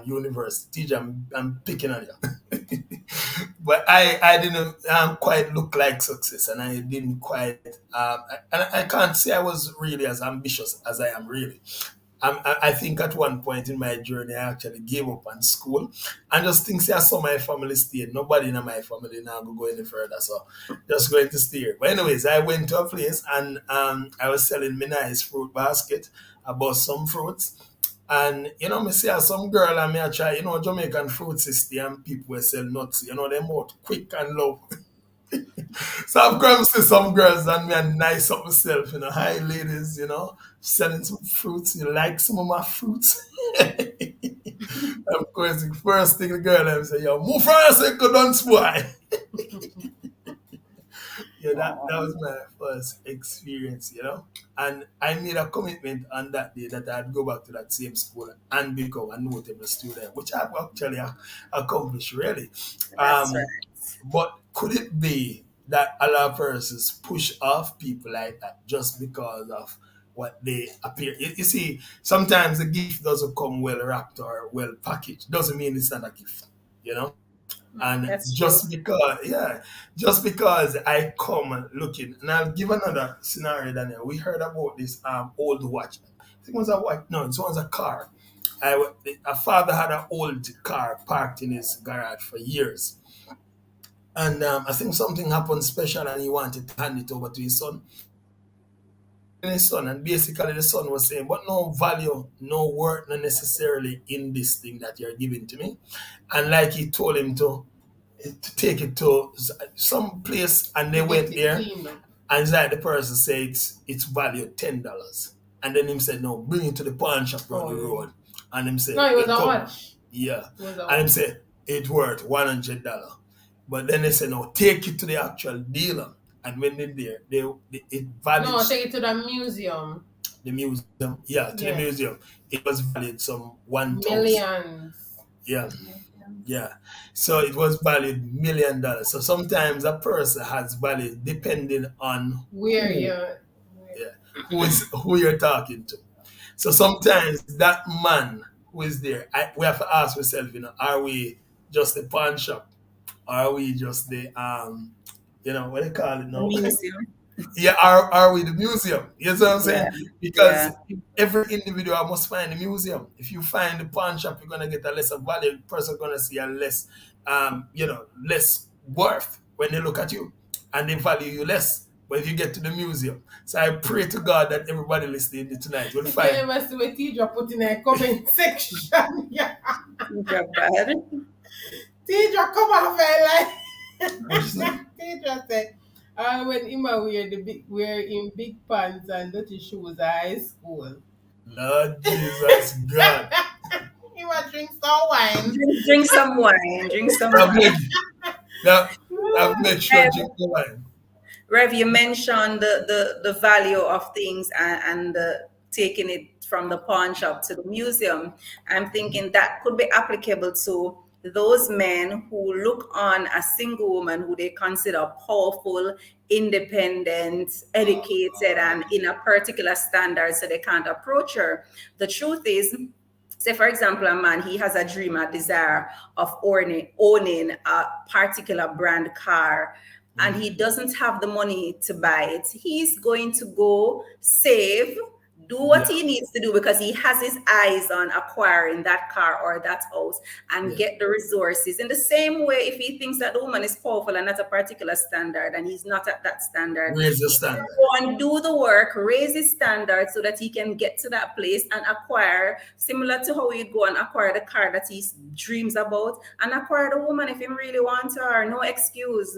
university. Tidra, I'm picking on you. But I didn't quite look like success, and I didn't quite, and I can't say I was really as ambitious as I am really. I think at one point in my journey, I actually gave up on school and just think, say, I saw my family stay. Nobody in my family now go any further. So just going to stay here. But anyways, I went to a place and I was selling me nice fruit basket. I bought some fruits. And, me see some girl and me I try, Jamaican fruit system and people will sell nuts. They're more quick and low. So I've gone to see some girls and me and nice up myself, hi ladies, selling some fruits. You like some of my fruits? Of course, the first thing the girl them say, yo, move fast and go dance boy. Yeah, that was my first experience. And I made a commitment on that day that I'd go back to that same school and become a notable student, which I've actually accomplished really. That's right. But could it be that a lot of persons push off people like that just because of what they appear? You see, sometimes the gift doesn't come well wrapped or well packaged. Doesn't mean it's not a gift, you know. And That's true. just because I come looking, and I'll give another scenario. Daniel, we heard about this old watch. I think it was a watch. No, it was a car. A father had an old car parked in his garage for years, and I think something happened special, and he wanted to hand it over to his son. And his son, and basically the son was saying, "But no value, no worth, not necessarily in this thing that you're giving to me." And like he told him to take it to some place, and they went there, and it's like the person said it's valued $10, and then him said, "No, bring it to the pawn shop down the road," and him said, No, it was how much? Yeah, and him said it worth $100, but then they said, "No, take it to the actual dealer." And when they're there, it valued. No, take it to the museum. The museum, yeah, to the museum. It was valued some 1,000 millions. Yeah. Yeah. So it was valued $1 million. So sometimes a person has value depending on where who you're talking to. So sometimes that man who is there, we have to ask ourselves, are we just the pawn shop? Or are we just the what they call it now? Museum. Yeah, are we the museum? You know what I'm saying? Yeah. Because every individual must find the museum. If you find the pawn shop, you're gonna get a lesser value. The person gonna see a less, less worth when they look at you, and they value you less. But if you get to the museum, so I pray to God that everybody listening tonight will find. You must see what teacher put in a comment section. Yeah. Bad. Teacher come off like. Teacher said. When Ima wear in big pants and dirty shoes at high school. Lord Jesus God. Ima drink some wine. Drink some wine. Drink some wine. I've made sure drink the wine. Rev, you mentioned the value of things and taking it from the pawn shop to the museum. I'm thinking that could be applicable to those men who look on a single woman who they consider powerful, independent, educated, and in a particular standard, so they can't approach her. The truth is, say for example, a man, he has a dream, a desire of owning a particular brand car, and he doesn't have the money to buy it. He's going to go save, do what he needs to do, because he has his eyes on acquiring that car or that house and get the resources. In the same way, if he thinks that the woman is powerful and at a particular standard and he's not at that standard, raise the standard. Go and do the work, raise his standard so that he can get to that place and acquire, similar to how he'd go and acquire the car that he dreams about, and acquire the woman if he really wants her. No excuse.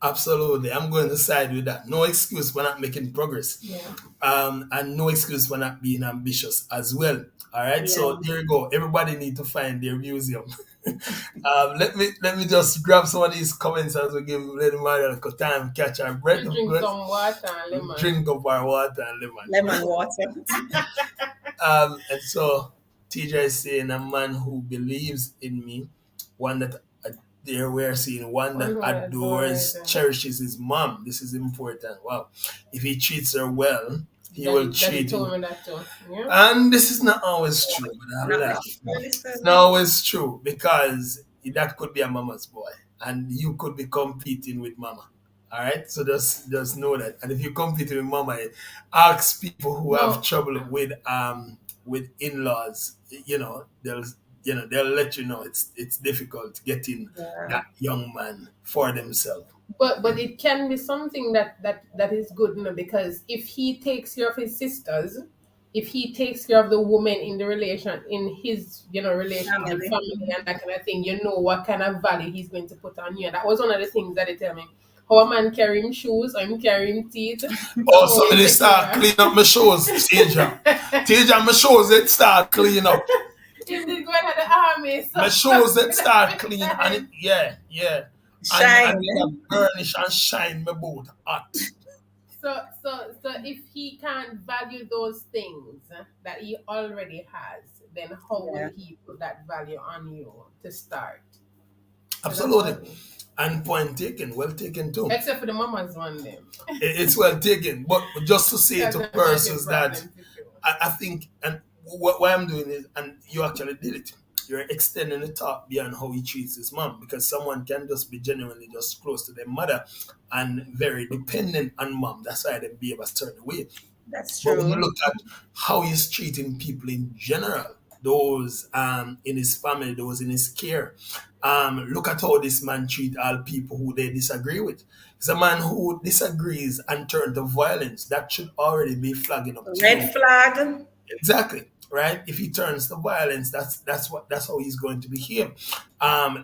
Absolutely. I'm going to side with that. No excuse for not making progress. Yeah. And no excuse for not being ambitious as well. All right. Yeah. So there you go. Everybody need to find their museum. Let me just grab some of these comments as we give Lady Maria a time to catch our breath. Drink some water and lemon. Drink up our water and lemon. Lemon water. And so TJ is saying, a man who believes in me, one that there we're seeing, one that adores, cherishes his mom. This is important. Wow. If he treats her well, he will treat her. Yeah. And this is not always true. It's not always true, because that could be a mama's boy, and you could be competing with mama. All right, so just know that. And if you're competing with mama, ask people who have trouble with in-laws. They'll let you know it's difficult getting that young man for themselves. But it can be something that is good, because if he takes care of his sisters, if he takes care of the woman in the relation, in his relation with family and that kind of thing, what kind of value he's going to put on you. That was one of the things that they tell me. How a man carry him shoes, or him carry him teeth. Somebody start clean up my shoes, Teja. My shoes, it start clean up. He did go into the army. So. My shoes that start clean, and shine, and burnish and shine my boot hot. So if he can't value those things that he already has, then how will he put that value on you to start? Absolutely. And point taken, well taken too. Except for the mama's one then. It's well taken. But just to say to persons that I think, and what I'm doing is, and you actually did it, you're extending the talk beyond how he treats his mom, because someone can just be genuinely just close to their mother and very dependent on mom. That's why they behave a certain way. That's true. But when you look at how he's treating people in general, those in his family, those in his care. Look at how this man treat all people who they disagree with. He's a man who disagrees and turn to violence. That should already be flagging up to Red you. flag. Exactly. Right? If he turns to violence, that's how he's going to behave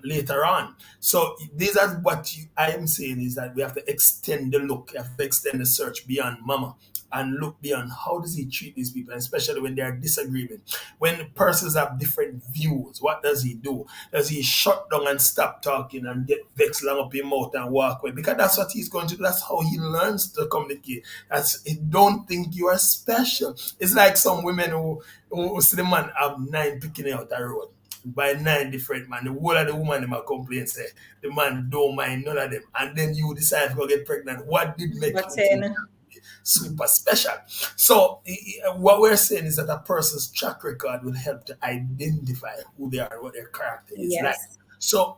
later on. So these are what I am saying is that we have to extend the look, we have to extend the search beyond mama and look beyond how does he treat these people, especially when they are disagreeing. When persons have different views, what does he do? Does he shut down and stop talking and get vexed long up his mouth and walk away? Because that's what he's going to do. That's how he learns to communicate. That's he don't think you are special. It's like some women who see the man have 9 picking out the road by 9 different man. The whole of the woman them a complain say the man don't mind none of them. And then you decide to go get pregnant. What did make But you think then, super special? So what we're saying is that a person's track record will help to identify who they are, what their character is like. yes. So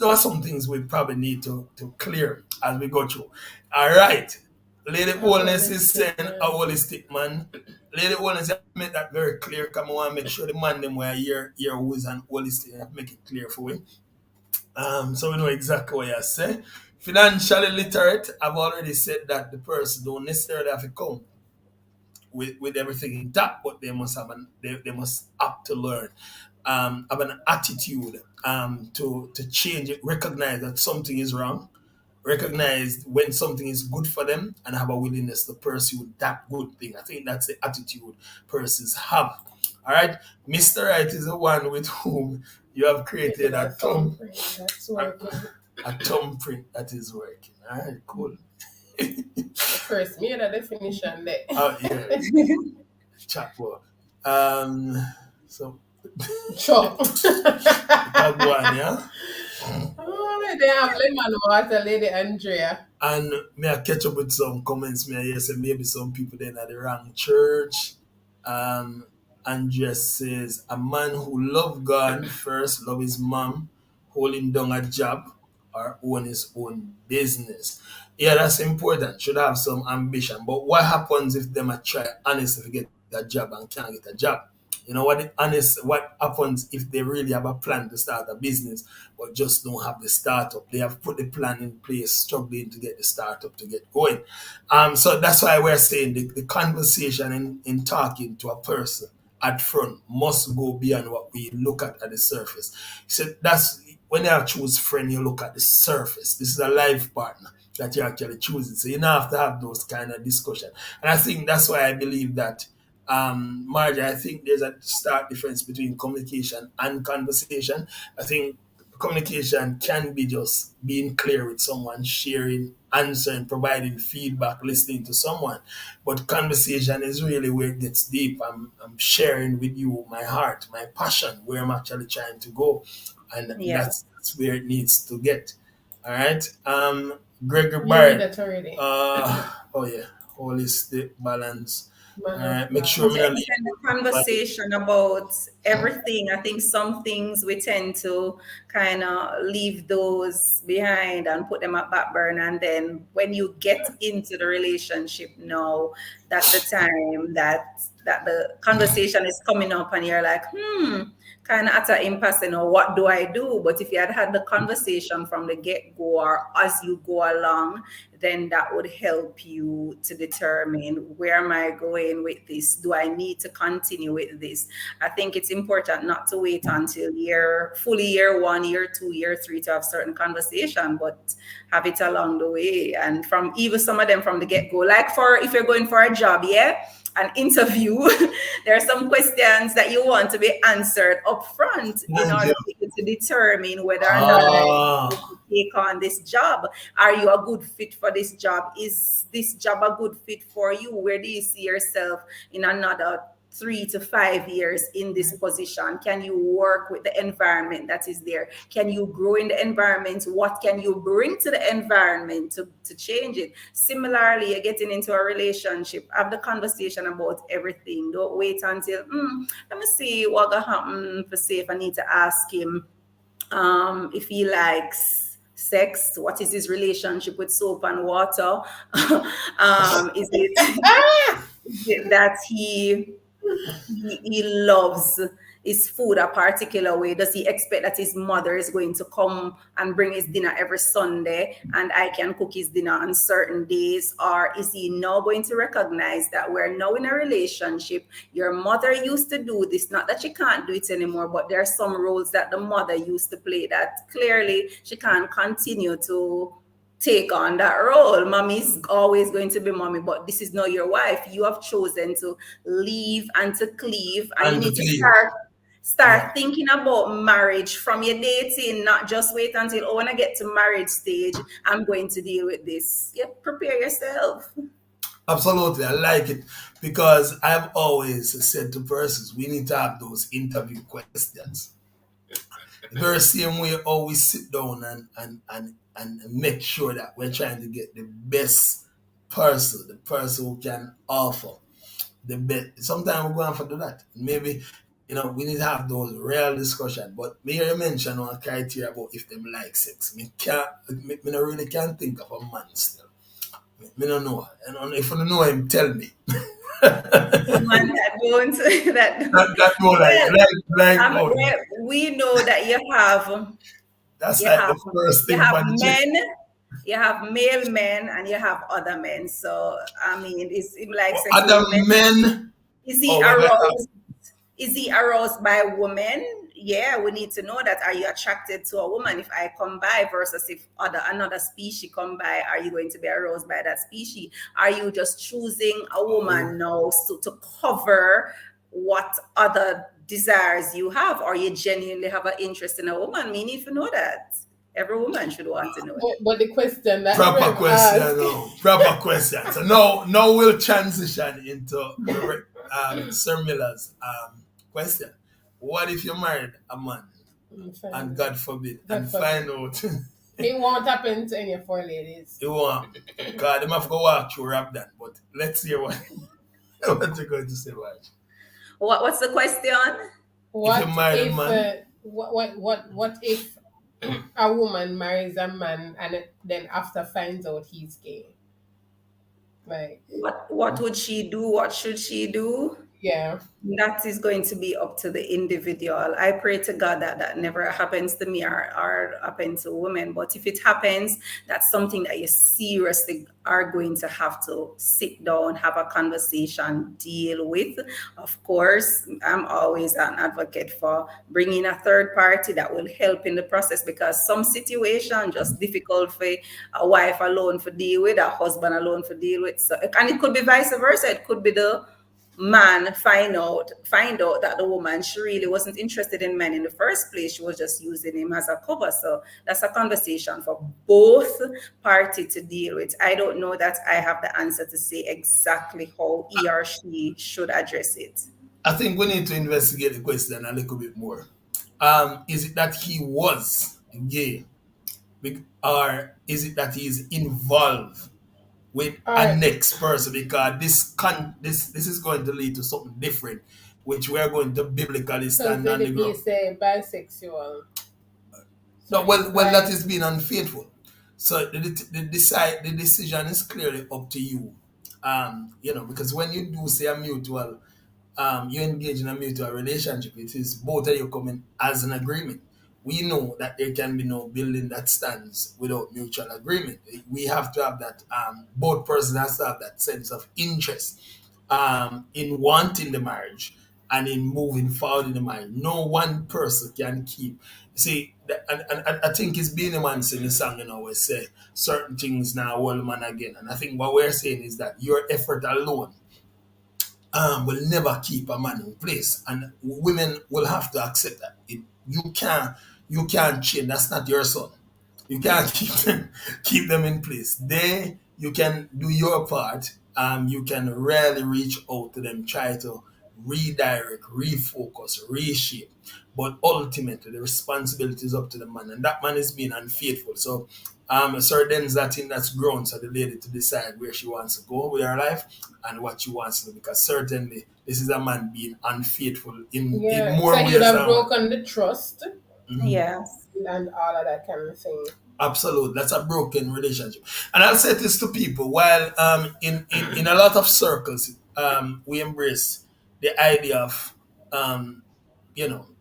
there are some things we probably need to clear as we go through. All right. Lady Wholeness is saying a holistic man. Lady Wholeness, make that very clear. Come on, make sure the man them where here who is an holistic, make it clear for we. So we know exactly what you say. Financially literate, I've already said that the person don't necessarily have to come with everything intact, but they must have they must have to learn, have an attitude to change it, recognize that something is wrong, recognize when something is good for them, and have a willingness to pursue that good thing. I think that's the attitude persons have. All right, Mr. Right is the one with whom you have created a thumbprint that's working. a thumbprint that is working. All right, cool. First, me and a definition there. Oh yeah, chat for. So Sure. that one, yeah. Oh, they have lemon water, Lady Andrea. And may I catch up with some comments? May I hear say maybe some people then at the wrong church. Andrea says a man who love God first, love his mom, holding down a job, or own his own business. Yeah, that's important. Should have some ambition. But what happens if them are try honestly to get a job and can't get a job? You know what happens if they really have a plan to start a business but just don't have the startup? They have put the plan in place, struggling to get the startup to get going. So that's why we're saying the conversation in talking to a person at front must go beyond what we look at the surface. So that's when you choose friend, you look at the surface. This is a life partner that you're actually choosing. So you don't have to have those kind of discussion. And I think that's why I believe that Margie, I think there's a stark difference between communication and conversation. I think communication can be just being clear with someone, sharing, answering, providing feedback, listening to someone. But conversation is really where it gets deep. I'm sharing with you my heart, my passion, where I'm actually trying to go. And Yeah. that's where it needs to get. All right. Gregory You read Barrett. that already. Oh yeah. Holistic balance. Man, Make sure we And don't leave the conversation about everything. I think some things we tend to kind of leave those behind and put them at back burner. And then when you get into the relationship now, that's the time that the conversation is coming up and you're like, kind of at an impasse, what do I do? But if you had the conversation from the get-go or as you go along, then that would help you to determine where am I going with this? Do I need to continue with this? I think it's important not to wait until year 1, year 2, year 3 to have certain conversation, but have it along the way. And from even some of them from the get-go, like if you're going for a job, an interview, there are some questions that you want to be answered up front in order to determine whether or not you take on this job. Are you a good fit for this job? Is this job a good fit for you? Where do you see yourself in another 3 to 5 years in this position? Can you work with the environment that is there? Can you grow in the environment? What can you bring to the environment to change it? Similarly, you're getting into a relationship. Have the conversation about everything. Don't wait until, let me see what will happen for say if I need to ask him if he likes sex. What is his relationship with soap and water? Is it that he loves his food a particular way? Does he expect that his mother is going to come and bring his dinner every Sunday and I can cook his dinner on certain days? Or is he now going to recognize that we're now in a relationship? Your mother used to do this, not that she can't do it anymore, but there are some roles that the mother used to play that clearly she can't continue to take on that role. Mommy's always going to be mommy, but this is not your wife. You have chosen to leave and to cleave, and you need to start thinking about marriage from your dating, not just wait until, oh, when I get to marriage stage, I'm going to deal with this. Yeah, prepare yourself. Absolutely, I like it because I've always said to persons, we need to have those interview questions. The very same way always sit down and make sure that we're trying to get the best person, the person who can offer the best. Sometimes we're going for that. Maybe, we need to have those real discussions. But me you mention one criteria about if them like sex. Me no really can't think of a man still. Me don't know. And if you don't know him, tell me. One that don't that more like we know that you have. That's like the first thing. You have male men and you have other men. So I mean, it's like other men. Is he aroused? Is he aroused by women? Yeah, we need to know that. Are you attracted to a woman if I come by versus if another species come by? Are you going to be aroused by that species? Are you just choosing a woman now to cover what other desires you have, or you genuinely have an interest in a woman? Me need to know that. Every woman should want to know. But the question that proper question. So now we'll transition into Sir Miller's question. What if you married a man and God forbid find out it won't happen to any four ladies? It won't. God, they have to walk through Robdon. But let's hear what you're going to say, Raj. What's the question? What if a woman marries a man and then after finds out he's gay? Like what would she do? What should she do? Yeah. That is going to be up to the individual. I pray to God that never happens to me or happens to women. But if it happens, that's something that you seriously are going to have to sit down, have a conversation, deal with. Of course, I'm always an advocate for bringing a third party that will help in the process, because some situation just difficult for a wife alone to deal with, a husband alone to deal with. So, and it could be vice versa. It could be the man find out that the woman, she really wasn't interested in men in the first place. She was just using him as a cover. So that's a conversation for both parties to deal with. I don't know that I have the answer to say exactly how he or she should address it. I think we need to investigate the question a little bit more. Is it that he was gay, or is it that he is involved with a next person? Because this is going to lead to something different, which we are going to biblically stand on the ground. Say bisexual. No, well, that is being unfaithful. So the decision is clearly up to you. Because when you do say a mutual, you engage in a mutual relationship, it is both of you coming as an agreement. We know that there can be no building that stands without mutual agreement. We have to have that, both persons have to have that sense of interest in wanting the marriage and in moving forward in the marriage. No one person can keep. See, and I think it's being a man sing the song, always say certain things now, old man again. And I think what we're saying is that your effort alone will never keep a man in place, and women will have to accept that. You can't change. That's not your son. You can't keep them in place. You can do your part. You can really reach out to them, try to redirect, refocus, reshape. But ultimately, the responsibility is up to the man, and that man is being unfaithful. So, there's that thing that's grown, so the lady to decide where she wants to go with her life and what she wants to do. Because certainly, this is a man being unfaithful in more ways. So you'd have broken the trust. Mm-hmm. Yes. And all of that kind of thing. Absolutely, that's a broken relationship. And I'll say this to people: while in a lot of circles, we embrace the idea of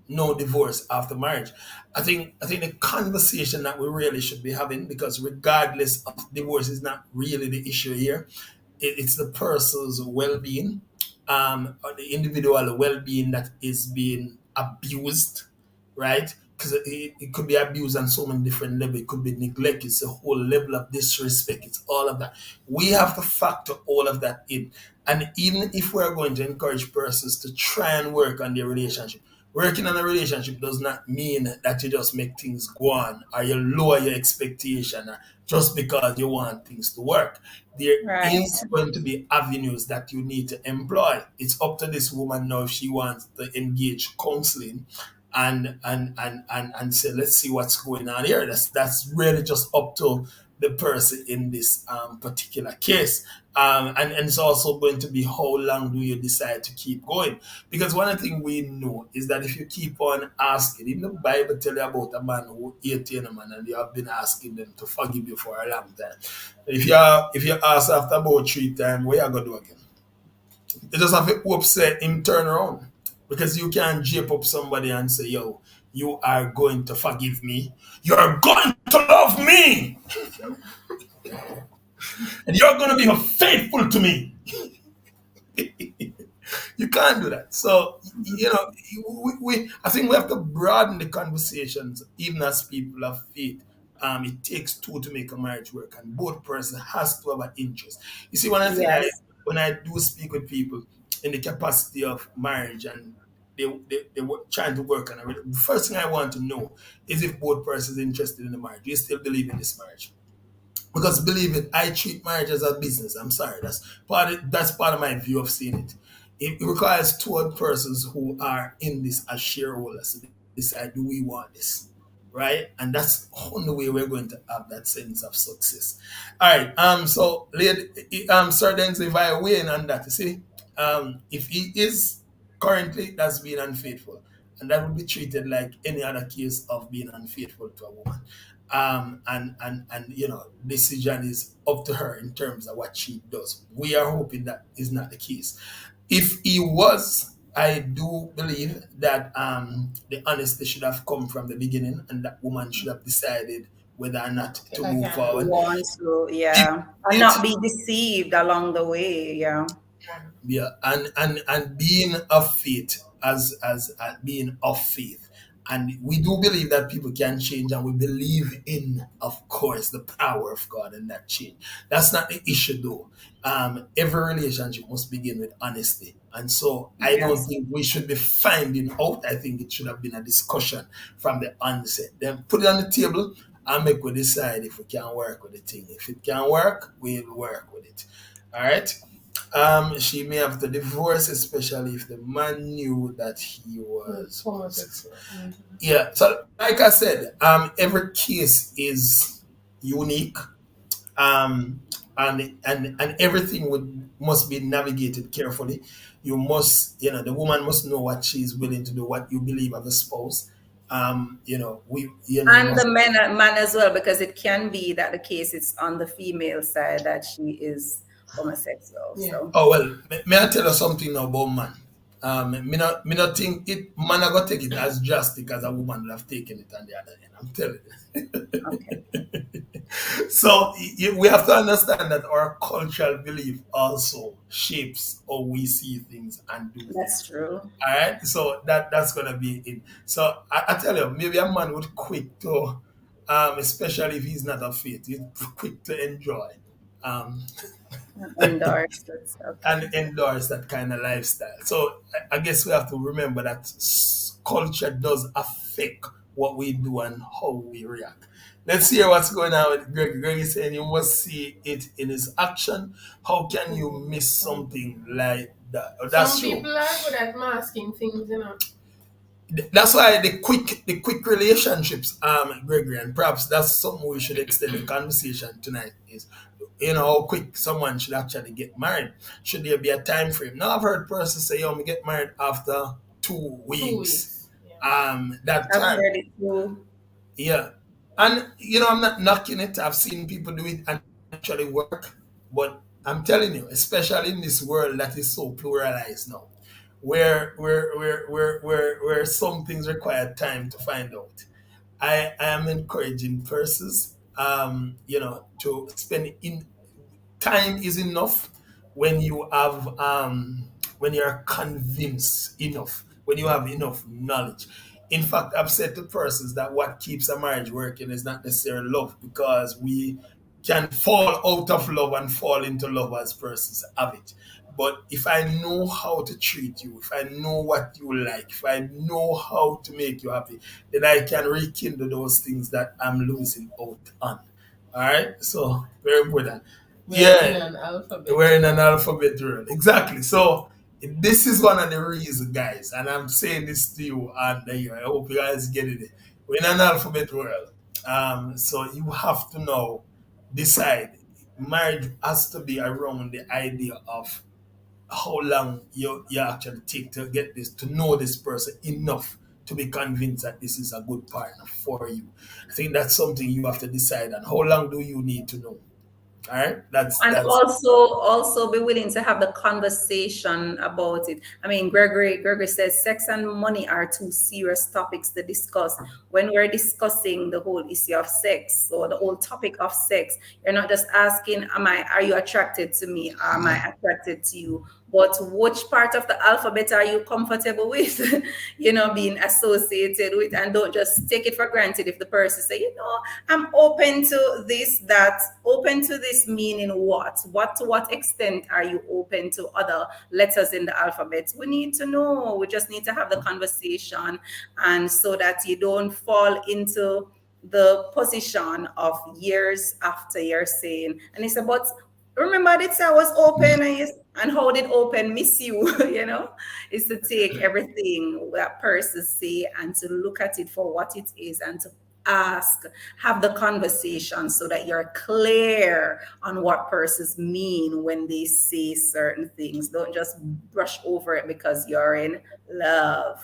no divorce after marriage. I think the conversation that we really should be having, because regardless of divorce is not really the issue here. It's the person's well-being, or the individual well-being that is being abused, right? Because it could be abused on so many different levels. It could be neglect. It's a whole level of disrespect. It's all of that. We have to factor all of that in. And even if we're going to encourage persons to try and work on their relationship, working on a relationship does not mean that you just make things go on, or you lower your expectation, or just because you want things to work. There Right. is going to be avenues that you need to employ. It's up to this woman now if she wants to engage counseling and say, let's see what's going on here. That's really just up to the person in this particular case. And it's also going to be how long do you decide to keep going? Because one of the things we know is that if you keep on asking, even the Bible tell you about a man who 18 a man and you have been asking them to forgive you for a long time. If you ask after about 3 times, what you gonna do again? You just have to hope say him turn around. Because you can't jape up somebody and say, yo, you are going to forgive me. You're going to love me. And you're going to be faithful to me. You can't do that. So, I think we have to broaden the conversations, even as people of faith. It takes two to make a marriage work, and both persons has to have an interest. You see, Yes. when I do speak with people in the capacity of marriage, and they were trying to work on it, the first thing I want to know is if both persons are interested in the marriage. Do you still believe in this marriage? Because believe it, I treat marriage as a business. I'm sorry, that's part of my view of seeing it. It requires two other persons who are in this as shareholders to decide, do we want this, right? And that's the only way we're going to have that sense of success. All right. So, Sir Denzel, if I weigh in on that, you see, if he is currently, that's being unfaithful, and that would be treated like any other case of being unfaithful to a woman. And decision is up to her in terms of what she does. We are hoping that is not the case. If he was, I do believe that the honesty should have come from the beginning, and that woman should have decided whether or not to move Okay. forward. Want to, If yeah. And it not be deceived along the way. Yeah. Yeah, and being of faith, as being of faith, and we do believe that people can change, and we believe in, of course, the power of God and that change. That's not the issue, though. Every relationship must begin with honesty, and so I don't Yes. think we should be finding out. I think it should have been a discussion from the onset. Then put it on the table and make we decide if we can work with the thing. If it can work, we'll work with it. All right. She may have to divorce, especially if the man knew that he was homosexual. Homosexual. Mhm. Yeah. So, like I said, every case is unique, um, and everything must be navigated carefully. You must, the woman must know what she's willing to do, what you believe of a spouse. You And the must. man as well, because it can be that the case is on the female side that she is homosexual. Yeah. So Oh well, may I tell you something now about man? Me not think it man I go take it as drastic as a woman would have taken it on the other end. I'm telling okay. you. So we have to understand that our cultural belief also shapes how we see things and do That's things. true. All right, so that's gonna be it. So I tell you, maybe a man would quick to, especially if he's not a faith, he's quick to enjoy. Um, Endorse. That's okay. and endorse that kind of lifestyle. So I guess we have to remember that culture does affect what we do and how we react. Let's hear what's going on with Greg. Greg is saying you must see it in his action. How can you miss something like that? Oh, that's Some true. people are good at masking things. That's why the quick relationships, Gregory, and perhaps that's something we should extend the conversation tonight is, how quick someone should actually get married. Should there be a time frame? Now I've heard persons say, "Yo, me get married after 2 weeks." 2 weeks. Yeah. That I've time, heard it too. yeah, and I'm not knocking it. I've seen people do it and actually work, but I'm telling you, especially in this world that is so pluralized now, where some things require time to find out. I am encouraging persons, to spend in time is enough when you have when you are convinced enough, when you have enough knowledge. In fact, I've said to persons that what keeps a marriage working is not necessarily love, because we can fall out of love and fall into love as persons have it. But if I know how to treat you, if I know what you like, if I know how to make you happy, then I can rekindle those things that I'm losing out on. All right, so very important. We're in Yeah, an alphabet. we're in an alphabet world. Exactly. So this is one of the reasons, guys, and I'm saying this to you, and I hope you guys get it. We're in an alphabet world. So you have to now decide. Marriage has to be around the idea of how long you actually take to get this, to know this person enough to be convinced that this is a good partner for you. I think that's something you have to decide on. How long do you need to know? All right, And that's also be willing to have the conversation about it. I mean, Gregory says sex and money are two serious topics to discuss. When we're discussing the whole issue of sex or the whole topic of sex, you're not just asking, are you attracted to me? Am I attracted to you? But which part of the alphabet are you comfortable with, being associated with? And don't just take it for granted if the person say, I'm open to this, that. Open to this meaning what? To what extent are you open to other letters in the alphabet? We need to know. We just need to have the conversation, and so that you don't fall into the position of years after you're saying, and it's about, remember that I was open, and how did open miss you? Is to take everything that person say and to look at it for what it is, and to ask, have the conversation so that you're clear on what persons mean when they say certain things. Don't just brush over it because you're in love.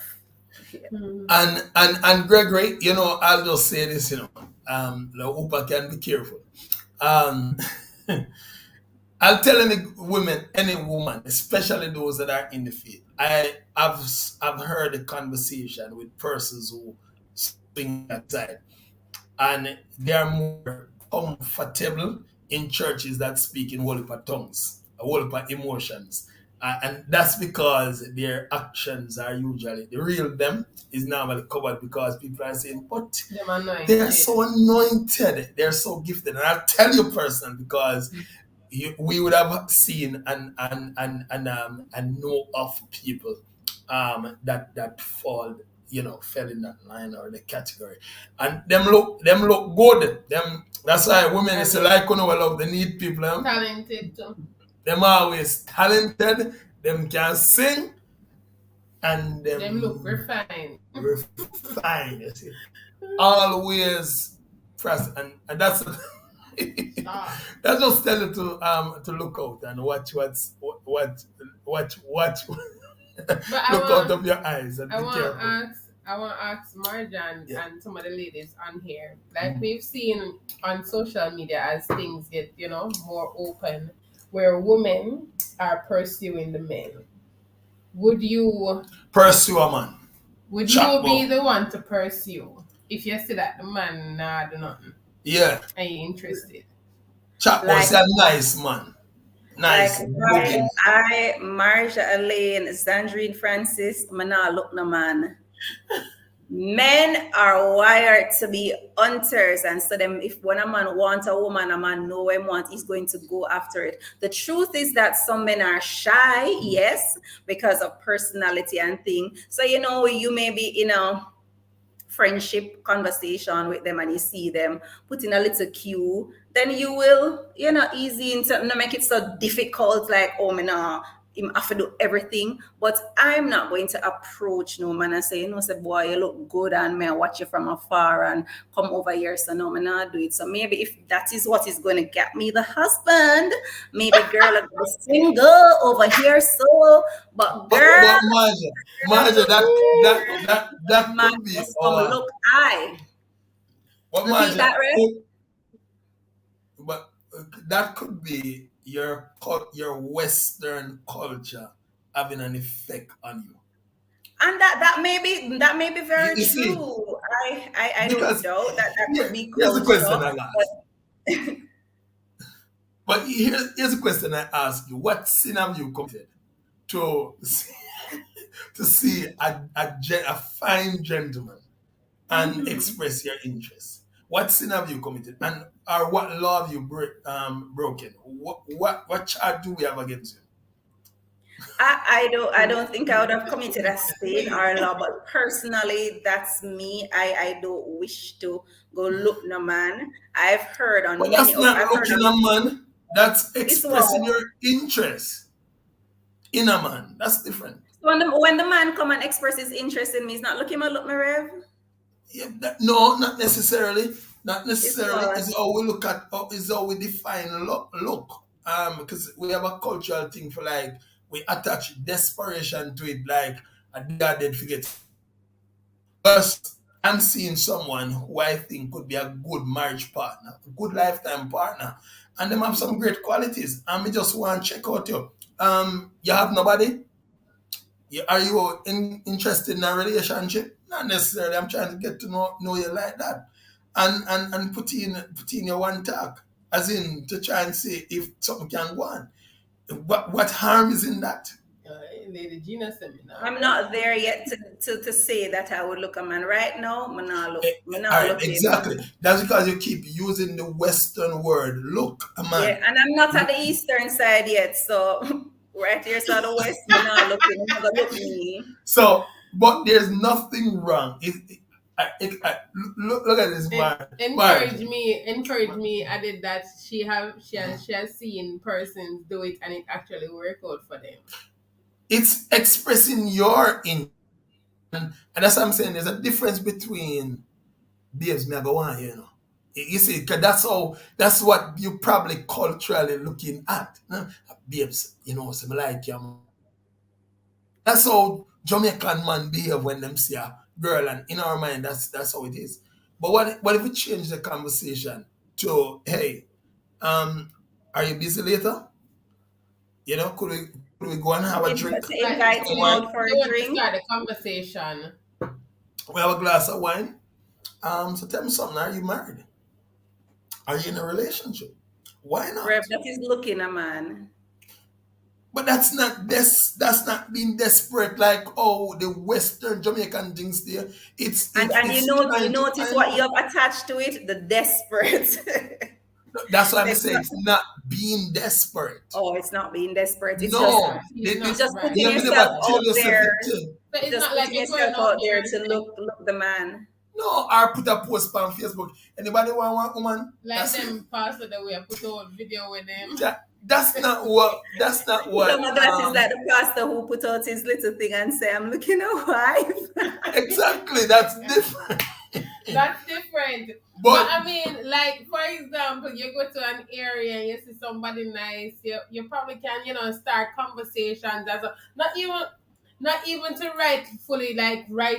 and Gregory, I'll just say this, the Upa can be careful. Um, I'll tell any woman, especially those that are in the faith. I've heard a conversation with persons who swing that side, and they are more comfortable in churches that speak in whole heap of tongues, a whole heap of emotions. And that's because their actions are usually, the real them is normally covered, because people are saying, but they are so anointed, they're so gifted. And I'll tell you personally, because we would have seen and know of people that fell in that line or the category, and them look good. That's why women is like love. They need people. Talented too. Them always talented. Them can sing, and them look refined. Refined. You see, always press, and that's. That's just tell you to look out and watch what look out of your eyes and be careful. I want to ask Marjan and some of the ladies on here. Like we've seen on social media as things get, more open, where women are pursuing the men. Would you pursue a man? Would you be the one to pursue if you see that the man nah do nothing? Yeah. Are you interested? Chap was a nice man. Nice. Like I, Marja Elaine, Zandrine Francis, Mana look no man. Men are wired to be hunters, and so them if when a man wants a woman, a man know him want, he's going to go after it. The truth is that some men are shy, yes, because of personality and thing. So you may be friendship conversation with them and you see them put in a little cue, then you will, easy into not make it so difficult, like, him have to do everything. But I'm not going to approach no man and say, say, boy, you look good and may I watch you from afar and come over here. So no, man, not do it. So maybe if that is what is going to get me the husband, maybe girl like the single over here. So, but girl, Marja, that could be. Look, Repeat that, right? But that could be your Western culture having an effect on you. And that may be very You see, true. I don't because doubt that here, could be here's the question culture, I ask. But here's the question I ask you: what sin have you committed to to see a fine gentleman and express your interest? What sin have you committed, and or what law have you broken? What charge do we have against you? I don't think I would have committed a sin or law, but personally, that's me. I don't wish to go look no man. But that's not I've heard looking of a man. That's it's what expressing your interest in a man. That's different. when the man come and express his interest in me, he's not looking at look me rev. Yeah, no, not necessarily. Not It's necessarily. what It's how we look at. It's how we define look. Because we have a cultural thing for like we attach desperation to it. Like a dad did forget. First, I'm seeing someone who I think could be a good marriage partner, a good lifetime partner, and them have some great qualities. And me just want to check out you. You have nobody? Are you interested in a relationship? Not necessarily. I'm trying to get to know you like that, and put in your one talk, as in to try and see if something can go on. What harm is in that? Lady Gina seminar. I'm not there yet to say that I would look a man right now. I'm not look. I'm All not right, looking. exactly. That's because you keep using the Western word. Look, a man. Yeah, and I'm not at the eastern side yet, so right here, so the west, I'm not looking. I'm not gonna look me. So, but there's nothing wrong. Look at this man. Encourage me. I did that. She has seen persons do it and it actually worked out for them. It's expressing your interest. And that's what I'm saying. There's a difference between babes, me I go on, you know. You see, because that's what you probably culturally looking at. Babes, you know, so me like you. That's how Jamaican man behave when them see a girl, and in our mind, that's how it is. But what if we change the conversation to, hey, are you busy later? You know, could we go and have a drink? To invite me out for a drink. Start the conversation. We have a glass of wine. So tell me something. Are you married? Are you in a relationship? Why not? Rev, that is looking a man. But that's not being desperate like the Western Jamaican things there. It's You notice what you have attached to it, the desperate. That's what I'm saying. It's not being desperate. Oh, it's not being desperate. It's No, just putting yourself out there. But it's Just not like putting you're yourself going out there out to look the man. No, I put a post on Facebook. Anybody want one woman? like them pastor that we have put out video with them. That's not what. Some of that is like the pastor who put out his little thing and say, "I'm looking a wife." Exactly, that's different. That's different. But I mean, like for example, you go to an area and you see somebody nice, you probably can, start conversations as a not even to write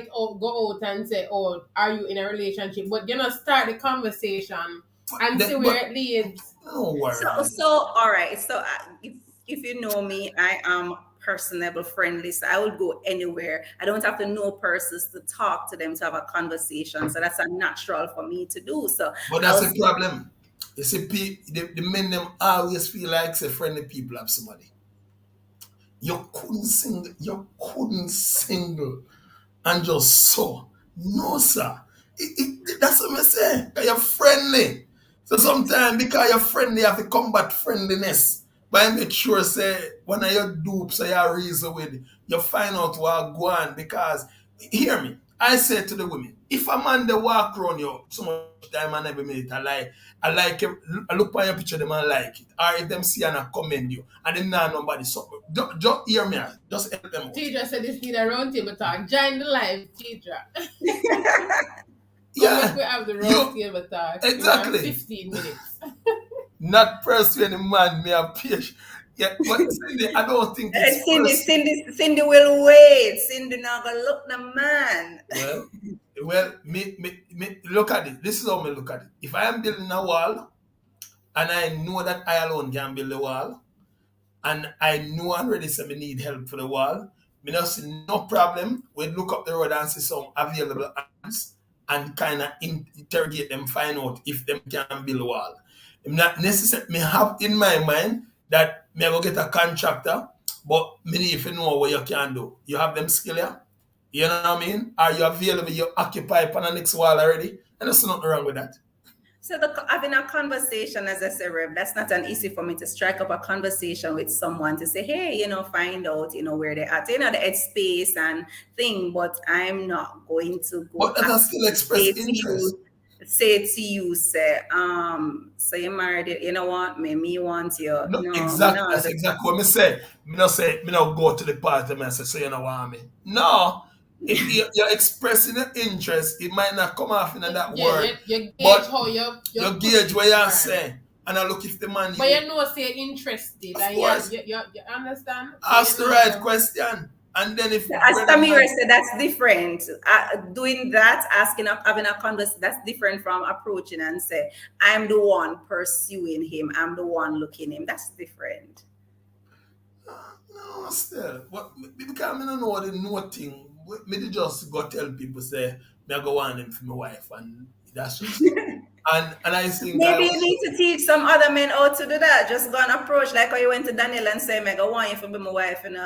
out, go out and say, "Oh, are you in a relationship?" But start the conversation and see where it leads. No worry. So all right. So if you know me, I am personable, friendly. So I would go anywhere. I don't have to know persons to talk to them to have a conversation. So that's a natural for me to do. So, but that's the problem. You see, the men them always feel like say friendly people have somebody. You couldn't single and just so. No, sir. That's what I say. You're friendly. So sometimes because you're friendly, you have to combat friendliness. But I make sure say when you dupes or you reason with, you find out what go on. Because hear me, I say to the women, if a man they walk around you so much time and every minute, I like him, I look at your picture, them and like it. Or if them see and I commend you and them not nobody. So just hear me, just help them out. Tidra said this need a round table talk. Join the live, Tidra. Yeah. We have the round table talk. Exactly. 15 minutes. Not persuading man me a patient. Yeah, but Cindy, I don't think it's Cindy will wait. Cindy not gonna look the man. Well, me look at it. This is how me look at it. If I am building a wall and I know that I alone can build the wall, and I know already say me need help for the wall, me not see no problem. We look up the road and see some available hands and kind of interrogate them, find out if them can build a wall. I'm not necessarily me have in my mind that me go get a contractor, but me need to know what you can do. You have them skill here. You know what I mean? Are you available? You occupy upon the next wall already? And there's nothing wrong with that. So having a conversation, as I said, Rev, that's not an easy for me to strike up a conversation with someone to say, hey, find out, where they're at, the headspace and thing, but I'm not going to go. But that still express interest. Say to you, say you're married, you know what, me want you. No, exactly. That's exactly what me say. Me not go to the party and say, so you know want me. No. If you're expressing an interest, it might not come off in that word. You gauge but how you gauge what you're saying. And I look if the man. But you know, say interested. Of course. You understand? Ask the right question. And then if. As Tamira said, that's different. Doing that, having a conversation, that's different from approaching and say, I'm the one pursuing him. I'm the one looking him. That's different. No, still. Because I don't know the nothing. Me just go tell people say me go want him for my wife, and that's just and I think maybe you need to teach some other men how to do that. Just go and approach like how you went to Daniel and say, "Me go want you for my wife," and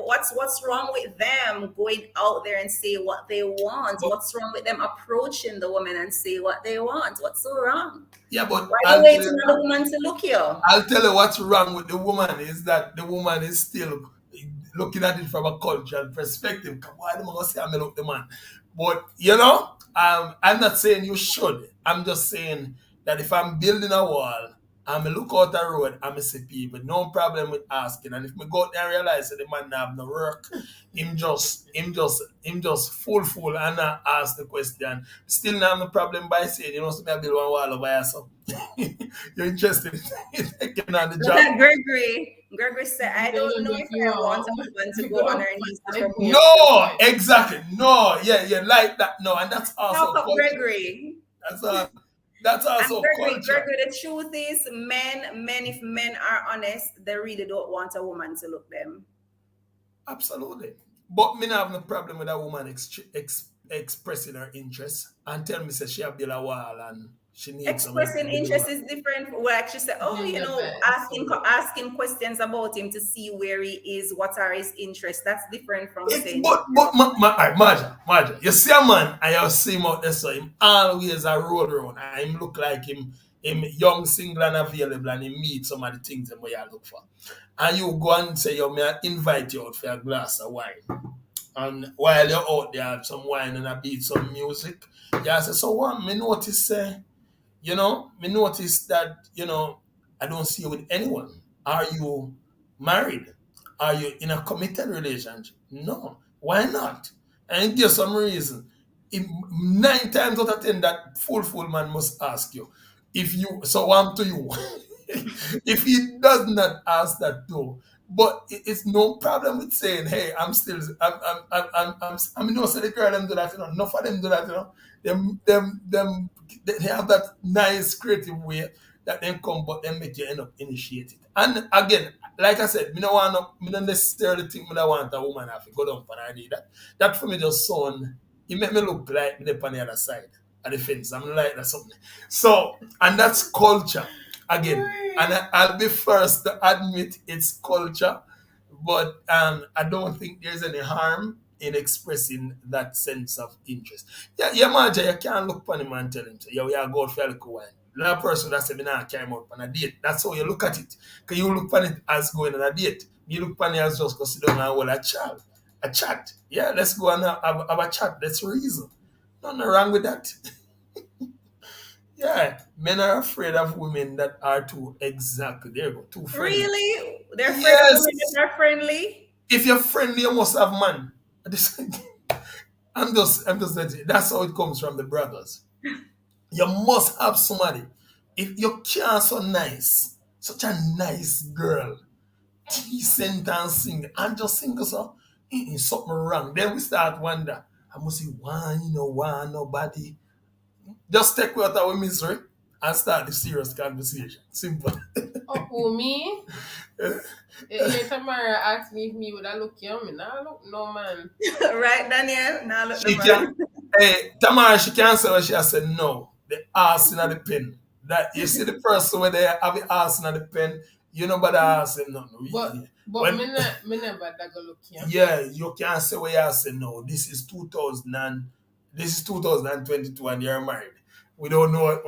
what's wrong with them going out there and say what they want? What's wrong with them approaching the woman and say what they want? What's so wrong? Yeah, but why are you waiting for the woman to look you? I'll tell you what's wrong with the woman is that the woman is still looking at it from a cultural perspective. Why am I gonna say I look the man? But I'm not saying you should. I'm just saying that if I'm building a wall, I'm look out the road, I'm see people, no problem with asking. And if me go out there and realize that the man have no work, him just full and not ask the question. Still not have no problem by saying, so me build one wall over here, so you're interested in taking on the job. Gregory said, I don't know if I want a woman to go on her knees to propose. No, exactly. No, yeah, like that. No, and that's also culture. Gregory. That's also culture. Gregory, the truth is, if men are honest, they really don't want a woman to look them. Absolutely. But me not have no problem with a woman expressing her interest and tell me say she have built a wall and she needs expressing interest is different. Well, she said, asking questions about him to see where he is, what are his interests. That's different from saying. But Marja, you see a man and you see him out there, so him always a road around and him look like him young, single and available and he meet some of the things that you look for. And you go and say, may I invite you out for a glass of wine. And while you're out there, have some wine and a beat some music. You say, so what? Me notice that, I don't see you with anyone. Are you married? Are you in a committed relationship? No. Why not? And give some reason. 9 times out of 10, that full man must ask you. So I'm to you. If he does not ask that too, but it's no problem with saying, hey, I'm no say the girl them do that, enough of them do that, them they have that nice creative way that them come, but then make you end up initiate it. And again, like I said, me don't necessarily think I want a woman have to go down for I need that. That for me just sound, it make me look like me on the other side of the fence. I'm like that something. So, and that's culture. Again, and I'll be first to admit it's culture, but I don't think there's any harm in expressing that sense of interest. Yeah, Marja, you can't look upon him and tell him, so, we are going for a wine. Another person that said, I carry him out on a date. That's how you look at it. Because you look upon it as going on a date. You look upon it as just go sit down and hold a chat. Yeah, let's go and have a chat. That's the reason. Nothing wrong with that. Yeah, men are afraid of women that are too exactly. There you go, too friendly. Really? They're afraid of women that are friendly? If you're friendly, you must have man. I'm just that's how it comes from the brothers. You must have somebody. If you can't so nice, such a nice girl, decent and sing, and just sing so something wrong. Then we start wonder. I must say one nobody. Just take out our misery and start the serious conversation. Simple. Oh, me? Tamara asked me if me would I look young. Nah, look no man. Right, Daniel? Now look the She can, man. hey, Tamara, she can't say what she has said no. The ass in the pen. That you see the person where they have the ass in the pen, you know about the ass and nothing. But When, me never that go look young. yeah, you can't say what you have said no. This is 2022 and you're married. We don't know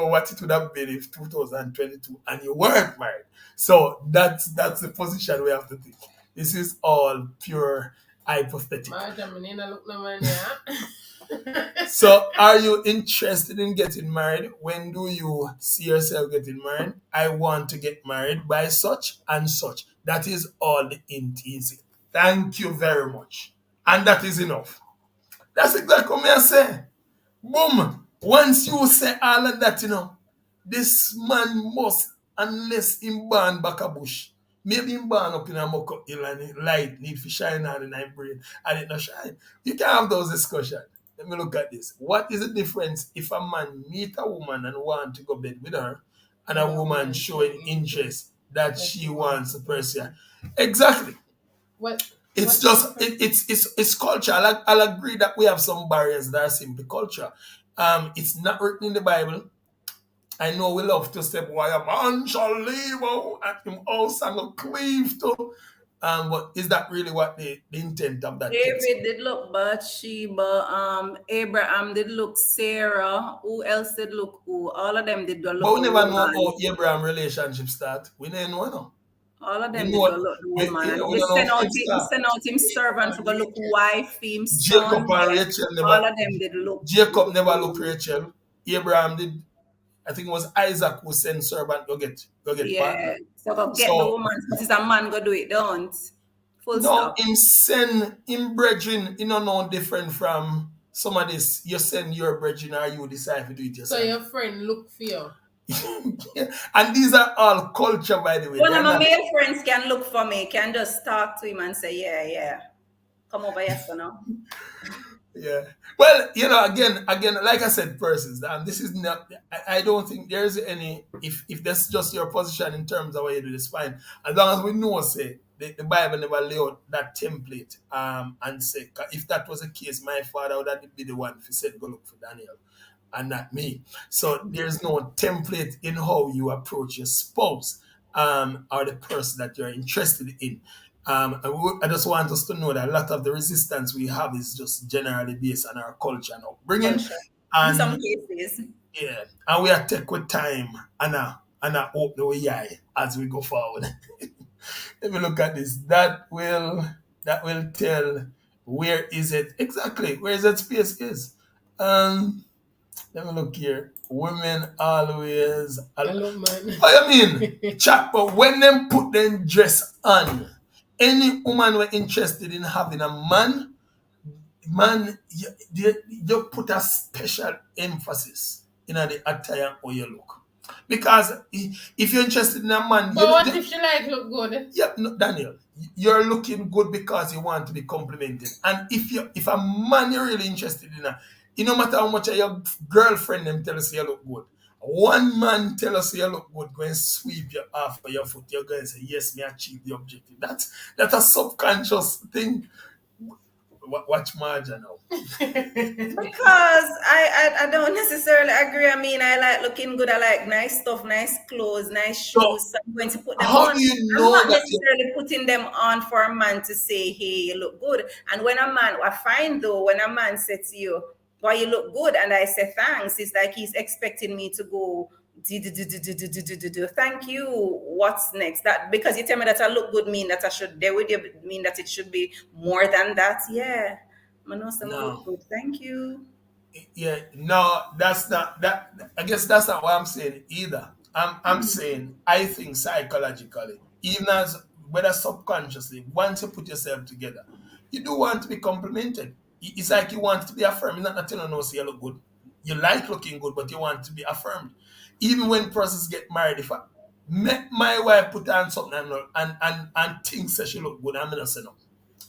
what it would have been if 2022 and you weren't married. So that's the position we have to take. This is all pure hypothetical. Madam, me not look no man, yeah. So, are you interested in getting married? When do you see yourself getting married? I want to get married by such and such. That is all the int is. Thank you very much. And that is enough. That's exactly what I say. Boom. Once you say all of that, this man must, unless him born back a bush, maybe him born up in a muck up hill and the light need to shine on in his brain and it not shine. You can have those discussions. Let me look at this. What is the difference if a man meet a woman and want to go bed with her and a woman showing interest that she wants to pursue? Exactly. It's just it's culture. I'll agree that we have some barriers that are simply culture. It's not written in the Bible. I know we love to say, "Why a man shall leave out at him house and go cleave to." But is that really what the intent of that text? David did look Bathsheba. Abraham did look Sarah. Who else did look who? All of them did go look. But we never know how Abraham relationship start. We never know. No. All of them did go look the woman. And we send out him servant to go look wife, him son. Jacob and Rachel never. All of them did look. Jacob never looked Rachel. Abraham did. I think it was Isaac who sent servant go get partner. So go get the woman. Since a man go do it, don't. Full stop. Him send him brethren, no different from some of this. You send your brethren or you decide to do it yourself. So your friend look for you. And these are all culture, by the way. One of my male friends can look for me, can just talk to him and say, yeah. Come over here for now. Yeah. Well, again, like I said, persons, this is not, I don't think there's any, if that's just your position in terms of how you do this, fine. As long as we know, say, the Bible never lay out that template and say, if that was the case, my father would have be the one who said, go look for Daniel and not me. So there's no template in how you approach your spouse or the person that you're interested in. I just want us to know that a lot of the resistance we have is just generally based on our culture and upbringing. And in some cases. Yeah. And we are take with time and I hope the way as we go forward. Let me look at this. That will tell where is it exactly, where that space is. Let me look here. Women always. Hello, man. I mean, chat, but when them put them dress on, any woman were interested in having a man, you put a special emphasis in the attire or your look. Because if you're interested in a man, but what if she look good? Yeah, no, Daniel, you're looking good because you want to be complimented. And if a man you're really interested in, no matter how much of your girlfriend them tell us you look good, one man tell us you look good, go and sweep you off of your foot, you're going to say, yes, me achieve the objective. That's a subconscious thing. Watch Marja now. Because I don't necessarily agree. I mean, I like looking good. I like nice stuff, nice clothes, nice shoes. So I'm going to put them on. How do you know I'm not necessarily putting them on for a man to say, hey, you look good. And when a man, I find though, when a man says to you, why you look good, and I say thanks, it's like he's expecting me to go thank you. What's next? That because you tell me that I look good mean that I should there would mean that it should be more than that. Yeah. I know some look good. Thank you. Yeah, no, that's not that. I guess that's not what I'm saying either. I'm saying I think psychologically, even as whether subconsciously, once you put yourself together, you do want to be complimented. It's like you want to be affirmed. It's not that you don't know say you look good. You like looking good, but you want to be affirmed. Even when persons get married, if I met my wife put on something and thinks that she look good, I'm gonna say no.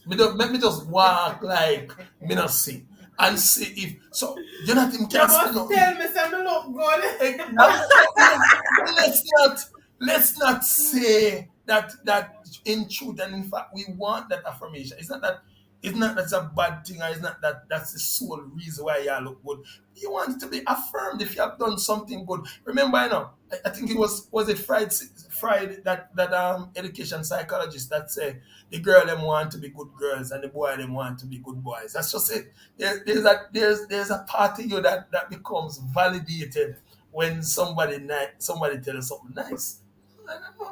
Let me just walk like me not see and see if so. Jonathan can't say no. Tell me something look good. Let's not say that in truth and in fact we want that affirmation. It's not that's a bad thing, or it's not that that's the sole reason why you look good. You want it to be affirmed if you have done something good. Remember, I think it was it Friday that education psychologist that said the girl them want to be good girls and the boy them want to be good boys. That's just it. There's a part of you that becomes validated when somebody tell you something nice.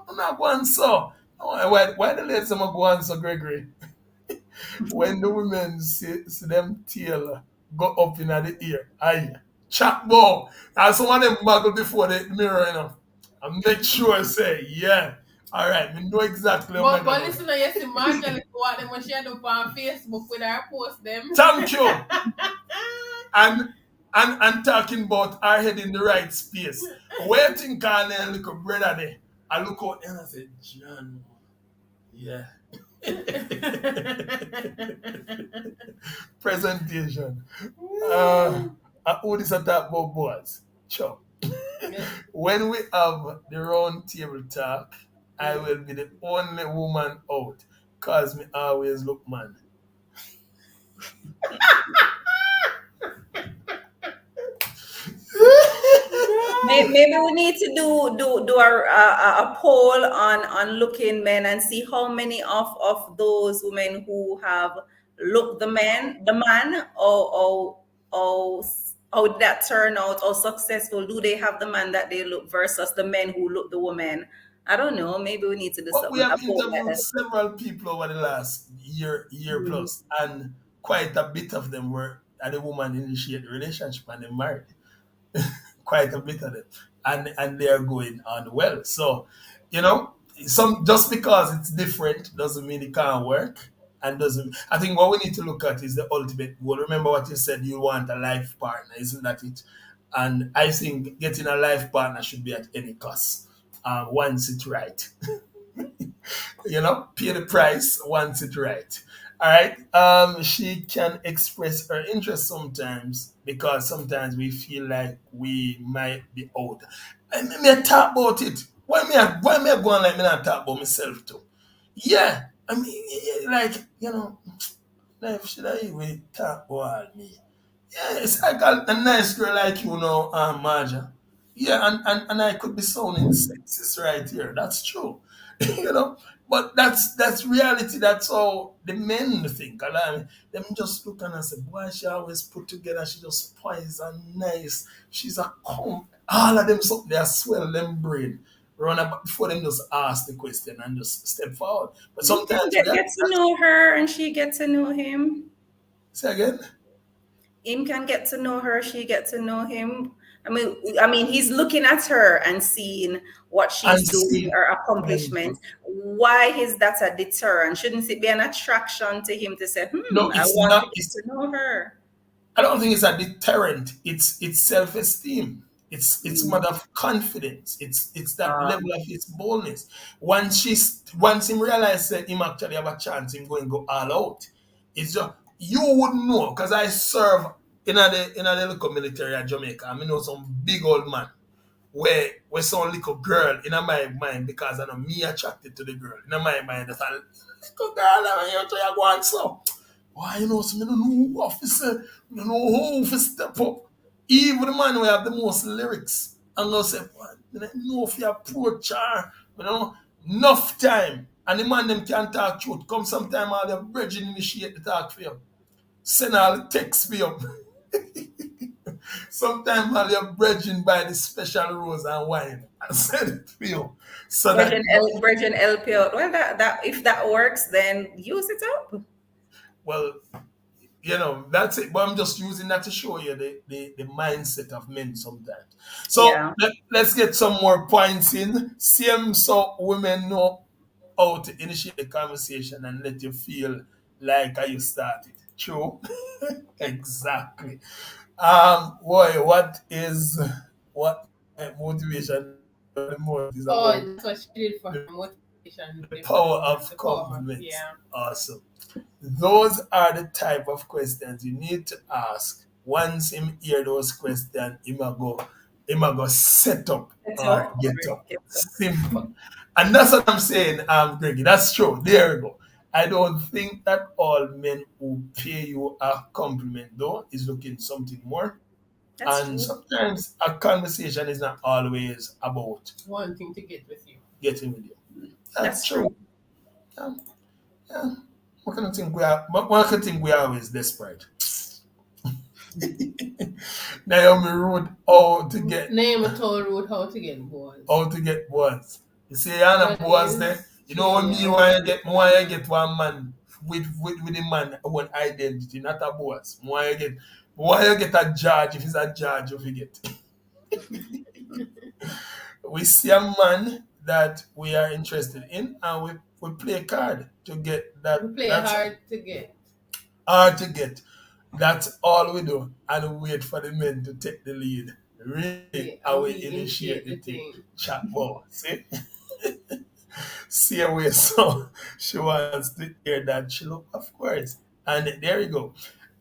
I'm not going so. Why the ladies am go on so, Gregory? When the women see them tail go up in the ear, aye, chat bow. And some of them muggle before the mirror, and make sure say, yeah, all right, we know exactly how But I'm listen, you see Marshall what them when she had up on Facebook when I post them. Thank you. And talking about our head in the right space. Waiting can and look a brother there. I look out and I say, John, yeah. Presentation. Who this talk about boys? Sure. When we have the round table talk, I will be the only woman out. Cause me always look man. Maybe we need to do a poll on looking men and see how many of those women who have looked the man, how did that turn out? How successful do they have the man that they look versus the men who look the woman? I don't know. Maybe we need to do But we something. A have poll like interviewed that. several people over the last year plus, and quite a bit of them were the woman initiate the relationship and they married. Quite a bit of them, and they are going on well. So, some just because it's different doesn't mean it can't work, and doesn't. I think what we need to look at is the ultimate goal. Remember what you said: you want a life partner, isn't that it? And I think getting a life partner should be at any cost. Once it's right, pay the price once it's right. All right. She can express her interest sometimes because sometimes we feel like we might be out. And me I talk about it. Why me I go on like me not talk about myself too? Yeah. I mean, like, life should I even talk about me? Yeah, it's like a nice girl like Marja. Yeah, and I could be sounding sexist right here. That's true. you know. But that's reality. That's how the men think. And them just look and say, boy, she always put together. She just poised and nice. She's a comb. All of them something they swell them brain. Run about before them just ask the question and just step forward. But sometimes Get to know her and she get to know him. say again. Him can get to know her, she get to know him. I mean, he's looking at her and seeing what And she's doing, see. her accomplishments. Why is that a deterrent? Shouldn't it be an attraction to him to say, No, I it's want not. to get to know her? I don't think it's a deterrent. It's self-esteem. It's matter of confidence. It's that level of his boldness. Once him realize that him actually have a chance, him going to go all out. It's just you wouldn't know because I serve in a local military at Jamaica. I mean, know some big old man where some little girl in my mind because I know me attracted to the girl in my mind. That's a little girl and you go on so. Why so me don't know who officer, me don't know who to step up. Even the man who have the most lyrics. I'm gonna say, what? I don't know if you approach her, enough time. And the man them can talk truth. Come sometime all the brethren initiate the talk for you. Send all the text for you. Sometimes all your brethren buy the special rose and wine and send it for you. So that Virgin LP out. Well, that if that works, then use it up. well, that's it. But I'm just using that to show you the mindset of men sometimes. So Yeah. let's get some more points in. Same so women know how to initiate the conversation and let you feel like how you started. True. Exactly. Boy, what motivation? The most is Oh, about that's what she did for her motivation. the power of The cover. compliments. Yeah. Awesome. Those are the type of questions you need to ask. Once him hear those questions, him a go him a go set up It's or up or get up. get up. Simple. And that's what I'm saying, Greggy. That's true. There you go. I don't think that all men who pay you a compliment though is looking something more. That's And true. sometimes a conversation is not always about Wanting to get with you. getting with you. That's That's true. true. Yeah. Yeah. What kind of thing we are? What kind of thing we are always desperate? Naomi Road, Name a toll route how to get boys. how to get boys. You see, Anna That boys there. is You know true, what I mean? yeah. Why you get one man with the man one identity, not a boss. Why you get a judge if it's a judge you forget. We see a man that we are interested in and we play a card to get that. We play That's hard to get. hard to get. That's all we do. And we wait for the men to take the lead. Really, And and we we initiate initiate the the thing. thing. Chat more. See? See a way so she wants to hear that she look, of course. And there you go.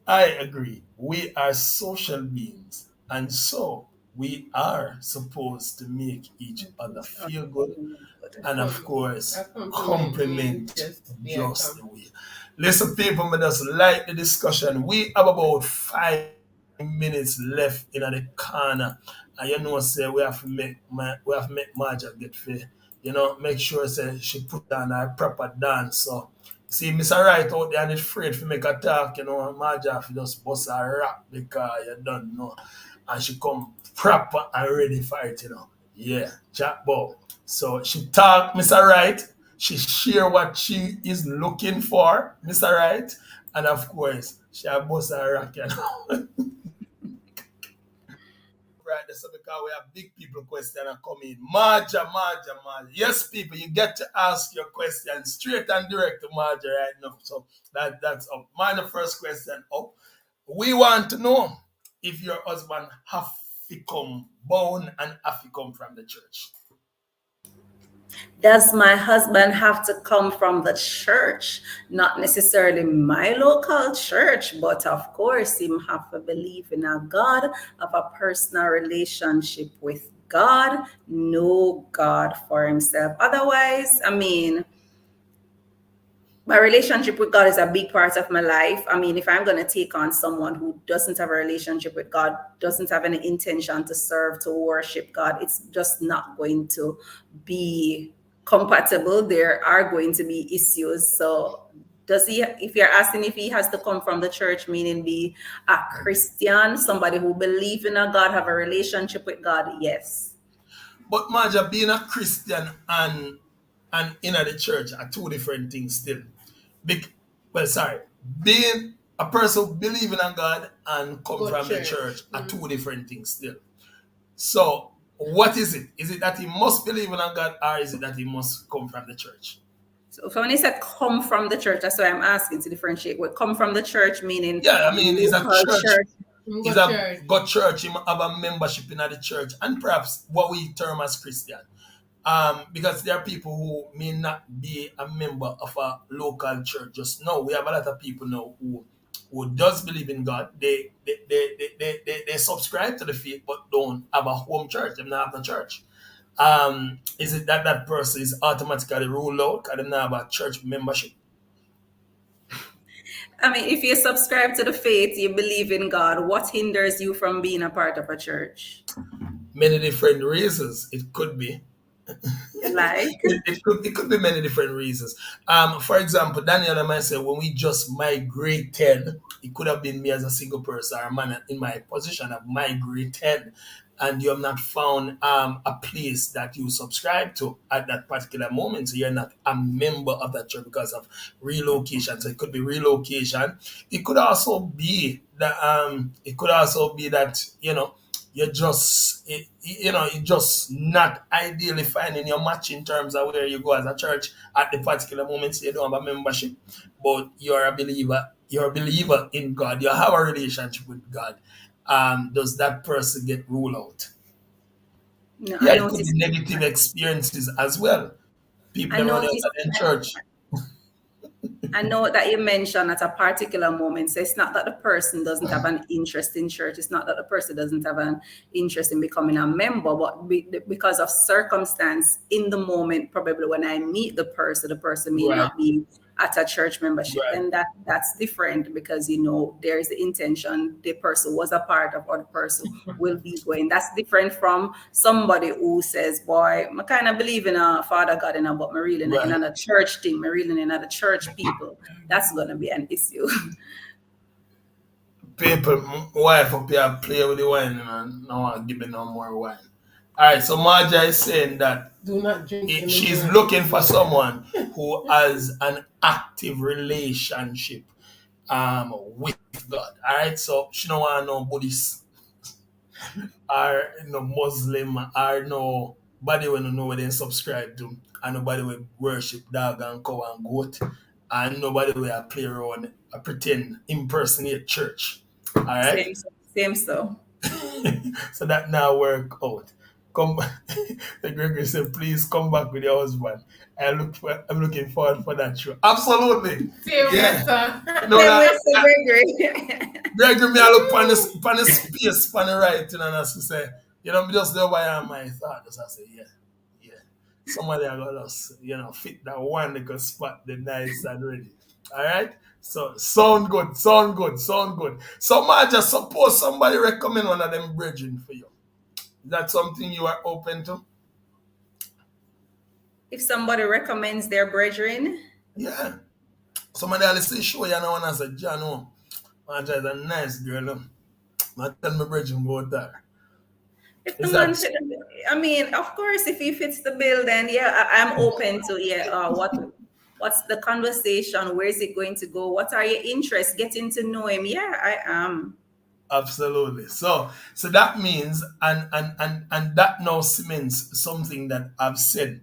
I agree. We are social beings. And so we are supposed to make each other feel good and of course A compliment means compliment just be a just the way. Listen, people, me just like the discussion. We have about 5 minutes left in the corner. And you know, say we have to make Marja get fair. You know, make sure say she put on her proper dance. So see Mr. Right out there and it's afraid to make a talk, you know, Marja if you just bust her rap because you don't know. And she come proper and ready for it, you know. Yeah, chat bow. So she talk, Mr. Right. She share what she is looking for, Mr. Right. And of course, she a bust her rock, you know. Right, so because we have big people question are coming. Marja. Yes, people, you get to ask your question straight and direct to Marja right now. So that's up. Mine the first question up. We want to know if your husband have to come born and have to come from the church. Does my husband have to come from the church? Not necessarily my local church, but of course, him have to believe in a God, have a personal relationship with God, know God for himself. Otherwise, I mean, my relationship with God is a big part of my life. I mean, if I'm going to take on someone who doesn't have a relationship with God, doesn't have any intention to serve, to worship God, it's just not going to be compatible. There are going to be issues. So, does he, if you're asking if he has to come from the church, meaning be a Christian, somebody who believes in a God, have a relationship with God, yes. But Marja, being a Christian and in the church are two different things still. Big, well, sorry, being a person who believe in a God and come Go from the church. church are two different things still. So, what is it? Is it that he must believe in a God, or is it that he must come from the church? So when he said come from the church, that's why I'm asking to differentiate. What come from the church meaning Yeah, I mean, it's a local church. church. Go He's a church. got church. He have a membership in the church, and perhaps what we term as Christian. Because there are people who may not be a member of a local church. Just now, we have a lot of people now who does believe in God. They subscribe to the faith, but don't have a home church. They don't have a church. Is it that that person is automatically ruled out because they don't have a church membership? I mean, if you subscribe to the faith, you believe in God, what hinders you from being a part of a church? Many different reasons. It could be. Like, It could be many different reasons. For example, Daniel and myself, when we just migrated, it could have been me as a single person or a man in my position have migrated, and you have not found a place that you subscribe to at that particular moment. So you're not a member of that church because of relocation. So it could be relocation. It could also be that you know you're just not ideally finding your match in terms of where you go as a church at the particular moment. So you don't have a membership, but you're a believer in God, you have a relationship with God. Does that person get ruled out? no, Yeah, it could be negative experiences as well. People I never know noticed, that in church. I know that you mentioned at a particular moment, so it's not that the person doesn't have an interest in church. It's not that the person doesn't have an interest in becoming a member, but because of circumstance in the moment, probably when I meet the person may Right, not be at a church membership. right, Then that's different because there is the intention the person was a part of or the person will be going. That's different from somebody who says, boy, I kind of believe in a Father God, but I'm really in right. a church thing, I'm really in a church people. That's going to be an issue. People, wife up here play with the wine and no one give me no more wine. All right, so Marja is saying that Do not drink the she's majority looking of for the someone who has an active relationship with God. All right, so she don't want no Buddhist or no Muslim or nobody when you know what they subscribe to, and nobody will worship dog and cow and goat, and nobody will play around pretend impersonate church. All right. Same so. So that now work out. Come, the Gregory said, "Please come back with your husband." I'm looking forward for that show. Absolutely, Same yeah. sir. No, Same that, with Sir Gregory. Gregory, me I look on the space, on the right, and I say, me just know why I'm my thought. Just I say, yeah, yeah. Somebody I got us, fit that one little spot, the nice and ready. All right. So sound good, sound good, sound good. So I just suppose somebody recommend one of them bridging for you. Is that something you are open to? If somebody recommends their brethren, Yeah. Somebody else say show you know one as a John. Man, is a nice girl. I tell my bridging about that. if the Is man that fit, I mean, of course, if he fits the bill, then yeah, I'm open to what's the conversation? Where is it going to go? What are your interests? Getting to know him. Yeah, I am. absolutely? So that means and that now cements something that I've said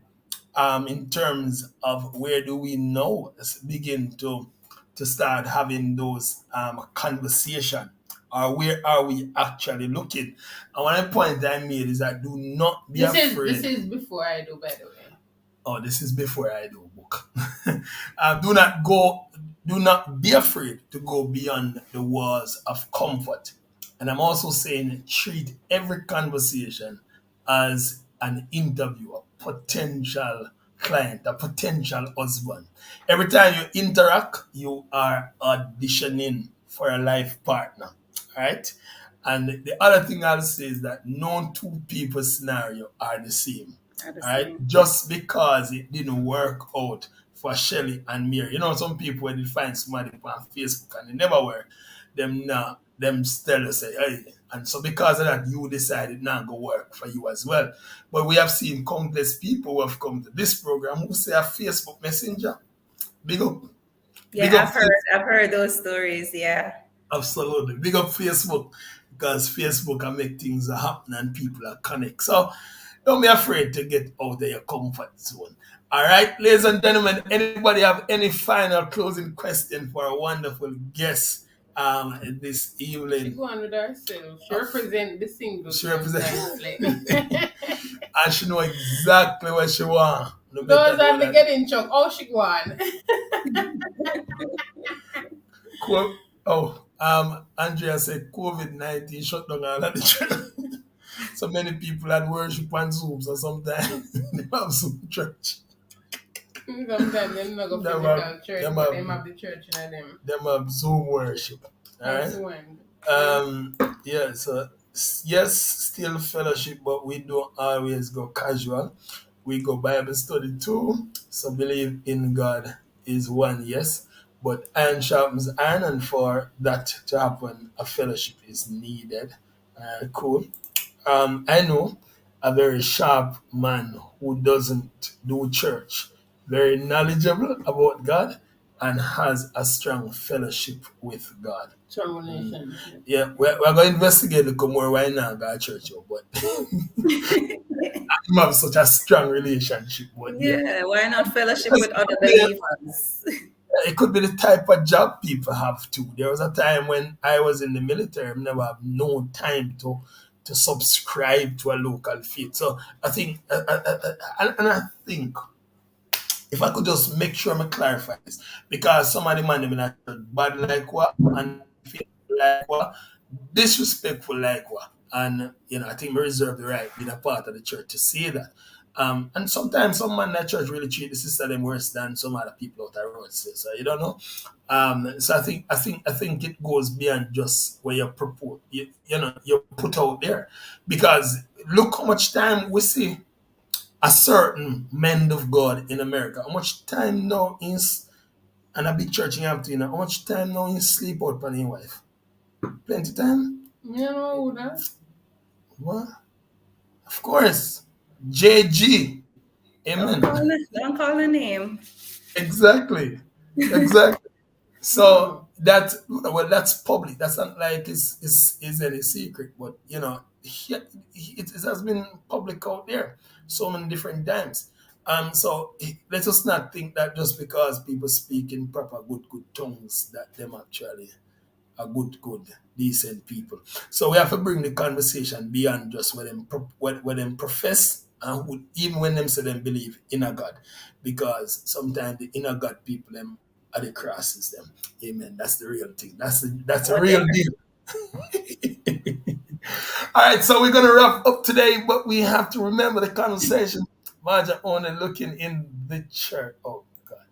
in terms of where do we now begin to start having those conversation, or where are we actually looking? And one point I made is that do not be This afraid. is before I do, by the way. Oh, this is before I do book. Do not be afraid to go beyond the walls of comfort. And I'm also saying treat every conversation as an interview, a potential client, a potential husband. Every time you interact, you are auditioning for a life partner. Right? And the other thing I'll say is that no two people scenario are the same. At the All right, same. just because it didn't work out for Shelly and Mary. Some people when they find somebody on Facebook and it never work, them still say, hey, and so because of that, you decided not to work for you as well. But we have seen countless people who have come to this program who say a Facebook Messenger. Big up. Big Yeah, up I've heard those stories. Yeah. Absolutely. Big up Facebook because Facebook can make things happen and people are connect. So don't be afraid to get out of your comfort zone. All right, ladies and gentlemen, anybody have any final closing question for a wonderful guest this She evening? go on with herself. She represent the single. She represent Like. and she know exactly what she want. No better Those are know the that. getting chuck. Oh, she go on. Andrea said COVID-19 shut down all of the church. So many people had worship on Zoom, so sometimes they have Zoom church. Sometimes them not go Them physical have, church, them but have, them have the church in them. them have Zoom worship. All That's right. one. Yeah. So yes, still fellowship, but we don't always go casual. We go Bible study too. So believe in God is one, yes. But iron sharpens iron, and for that to happen, a fellowship is needed. Cool. I know a very sharp man who doesn't do church, very knowledgeable about God, and has a strong fellowship with God. Strong relationship. Yeah, we're going to investigate a little more right now about church, but I have such a strong relationship. But yeah, Yeah, why not fellowship with other yeah, believers? it could be the type of job people have too. There was a time when I was in the military, I never have no time to subscribe to a local faith. So I think, and I think If I could just make sure I clarify this, because some of the man them in that church bad like what, unfaithful like what, disrespectful like what, and I think we reserve the right being a part of the church to say that. And sometimes some man in that church really treat the sister them worse than some other people out there road. So you don't know. So I think it goes beyond just where you propose, you put out there, because look how much time we see a certain man of God in America. How much time now is and a big church in Hampton, how much time now he sleep out on his wife? Plenty time? You know who that? What? Of course. JG. Amen. Don't call the name. Exactly. Exactly. So that's public. That's not like it's any secret, but it has been public out there so many different times. So let us not think that just because people speak in proper good tongues that them actually are good decent people. So we have to bring the conversation beyond just what them profess, and even when them say them believe in a God, because sometimes the inner God people them are the crosses them. Amen. That's the real thing. That's a real Whatever. deal. All right, so we're gonna wrap up today, but we have to remember the conversation. Marja only looking in the church. Oh God.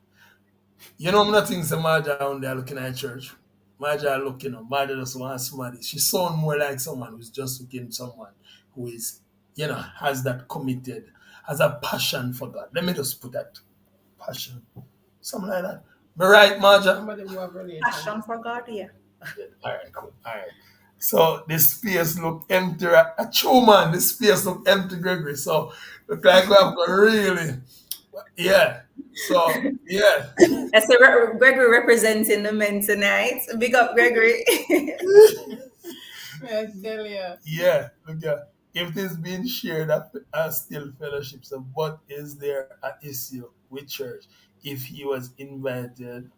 I'm not thinking so Marja on there looking at church. Marja looking up. Marja just wants somebody. She sounds more like someone who's just looking someone who is, has that committed, has a passion for God. Let me just put that passion. Something like that. Am I right, Marja? Somebody who have Passion for God, yeah. All right, cool. All right. So the space look empty. A true man, the space look empty, Gregory. So look like we have got really, yeah. So yeah. That's Gregory representing the men tonight. Big up, Gregory. I tell you. Yeah, look at if this being shared as still fellowship. So what is there an issue with church? If he was invited,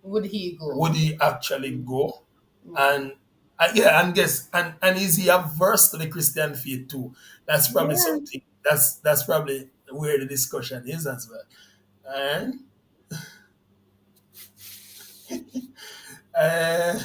Would he go? would he actually go? And yeah, and guess and is he averse to the Christian faith too? That's probably Yeah. something. That's probably where the discussion is as well. And uh,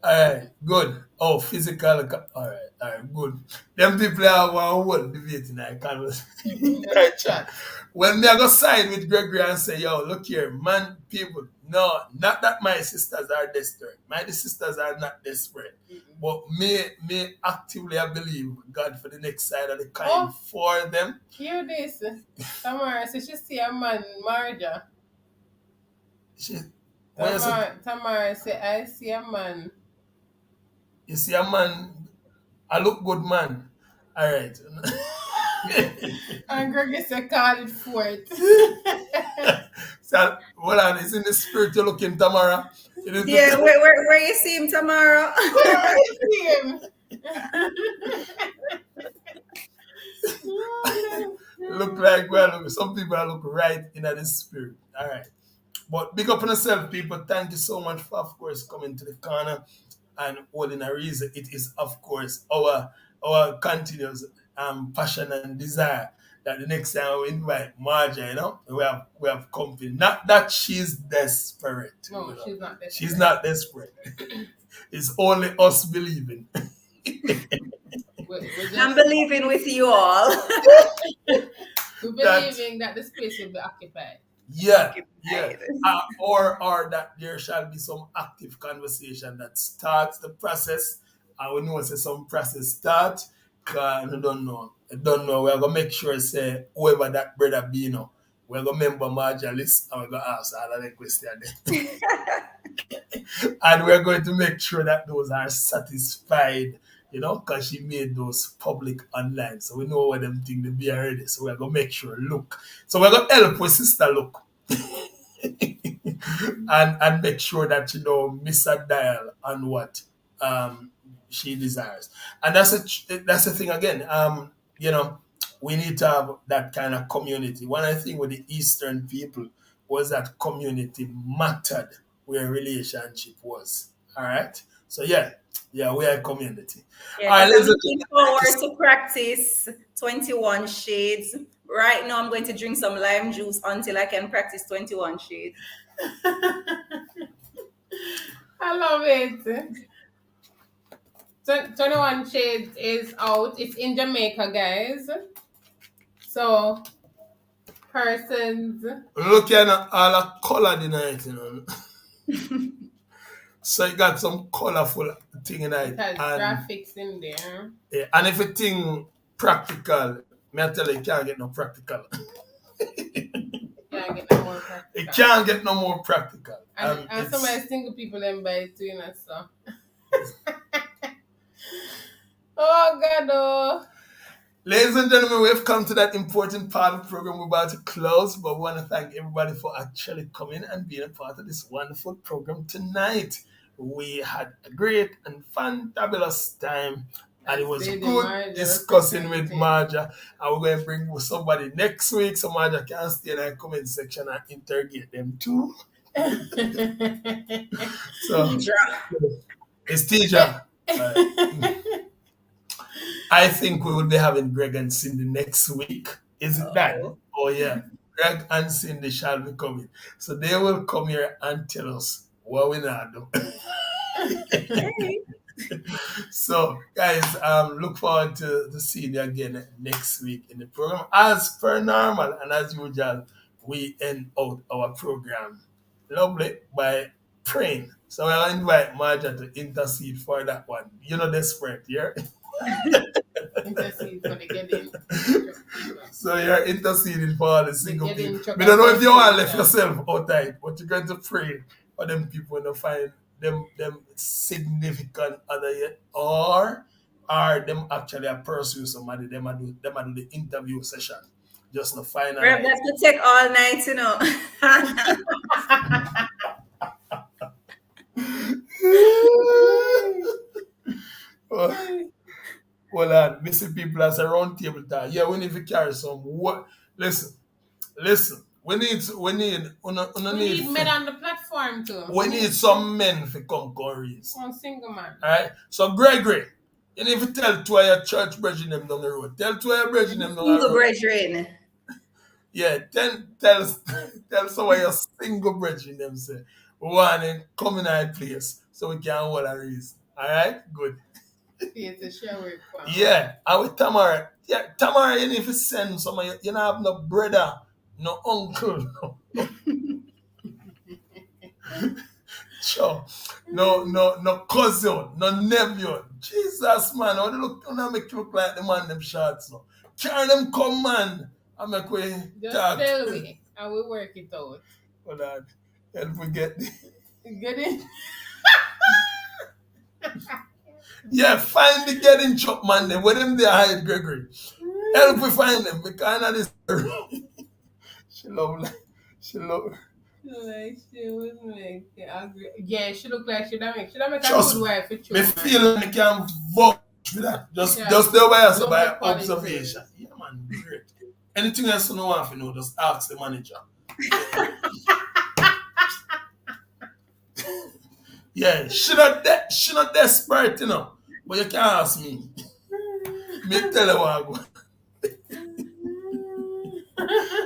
all right, good. Oh, physical. All right, good. Them people are one whole debate in our conversation. Right, chat. When they go side with Gregory and say, yo, look here, man, people, no, not that my sisters are desperate. My sisters are not desperate. But me actively I believe God for the next side of the coin for them. Hear this. Tamara says she see a man, Marja. Tamara say I see a man. You see a man, I look good man. All right. And Greg said call it forth. So, hold on, it's in the spirit you're looking, Tamara. Yeah, where you see him tomorrow? Where I see him? Look like, well, some people look right in the spirit. All right. But big up on yourself, people. Thank you so much for, of course, coming to the corner and holding a reason. It is, of course, our continuous passion and desire that the next time we invite Marja, we have company. Not that she's desperate. No, she's not desperate. She's not desperate. It's only us believing. I'm believing with you all. We're believing that the space will be occupied. Yeah. Or that there shall be some active conversation that starts the process. And we know say some process start. Cause I don't know. We're gonna make sure say whoever that brother be we're gonna remember Marja list and we're gonna ask all of the questions. And we're going to make sure that those are satisfied, because she made those public online. So we know what them think they be already. So we're going to make sure look. So we're going to help our sister look. and make sure that, miss a dial on what she desires. And that's the thing again. We need to have that kind of community. One of the things with the Eastern people was that community mattered where relationship was. All right. So we are a community. Yeah, All right, I'm looking forward to practice 21 shades Right now, I'm going to drink some lime juice until I can practice 21 shades. I love it. 21 Shades is out. It's in Jamaica, guys. So, persons. Look at all the color tonight, you know. So you got some colorful thing in it. It has And, graphics in there. yeah, and if you think practical, me I tell you, you can't get no practical. Can't get no more practical. It can't get no more practical. And it's- some of the single people then buy it too, you know, so. Oh, God, oh. Ladies and gentlemen, we've come to that important part of the program. We're about to close, but we want to thank everybody for actually coming and being a part of this wonderful program tonight. We had a great and fantabulous time, and it was Lady good Marja discussing with representing. Marja. And we're going to bring somebody next week so Marja can stay in the comment section and interrogate them too. So, it's Tija. I think we will be having Greg and Cindy next week. Is it that? Oh, yeah. Greg and Cindy shall be coming. So they will come here and tell us what we now do. So, guys, look forward to seeing you again next week in the program. As per normal and as usual, we end out our program lovely by praying. So I'll invite Marja to intercede for that one. You know, desperate, yeah? Intercede for the getting. So you're interceding for all the single getting people. We don't know if you want to left chocolate yourself outside, but you're going to pray for them people to find them significant other yet, or them actually pursue somebody. Them a do the interview session. Just to find out. That could take all night, you know. Well, missing people as a round table talk. Yeah, we need to carry some. What? Listen. We need men on the platform too. We need some men to come raise. One single man. Alright? So Gregory, you need to tell two of your church brethren them down the road. Tell two of your brethren them down the Single road. brethren. Yeah, tell some of your single brethren them say, we want to come in our place so we can hold a reason. Alright? Good. It's a shower. Yeah, and with Tamara, you need to send some of you don't have no brother, no uncle, sure. No cousin, no nephew. Jesus, man, how they look, don't make you look like the man them shots now. Carry them come, man. I make we Just talk. tell me, and we work it out. Hold on. Help we get Get it? Yeah, find the getting chop man them. Where them they hide, Gregory. Help we find them because of this. She Like she would make yeah, she look like she don't make a Trust good wife. me feel like I can vouch for that. Just the way I say by observation. Yeah, man, great. Anything else you don't want to know, just ask the manager. Yeah, she not desperate, you know. But you can't ask me. Me tell you what I go.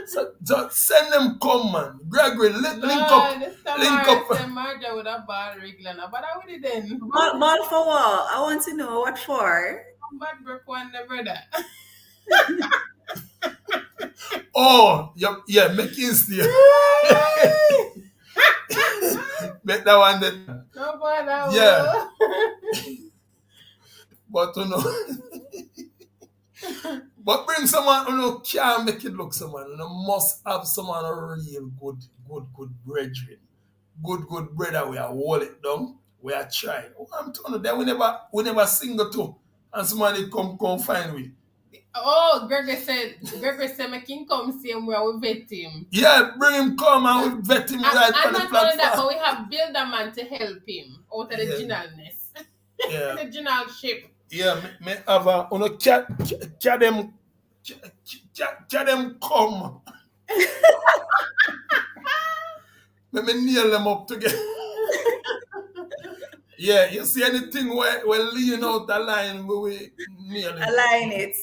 So send them come, man. Gregory, link up. Marja with a ball regular, but I would then. Ball for what? I want to know what for. Bad broke one, the brother. Oh, yeah, make it still. Make that one then. No, boy, that Yeah. But you know. But bring someone who can't make it look someone. You must have someone a real good brethren. Good brother. We are hold it down. We are trying. I'm telling you that we never single too. And somebody come find me. Oh, Gregory said make him come see him where we vet him. Yeah, bring him come and we vet him right on on the not platform. only that, but we have build a man to help him out of the generalness. Yeah. The general ship. Yeah, me have a them come. Let me nail them up together. Yeah, you see anything where lean out the line where we nail it. Align it.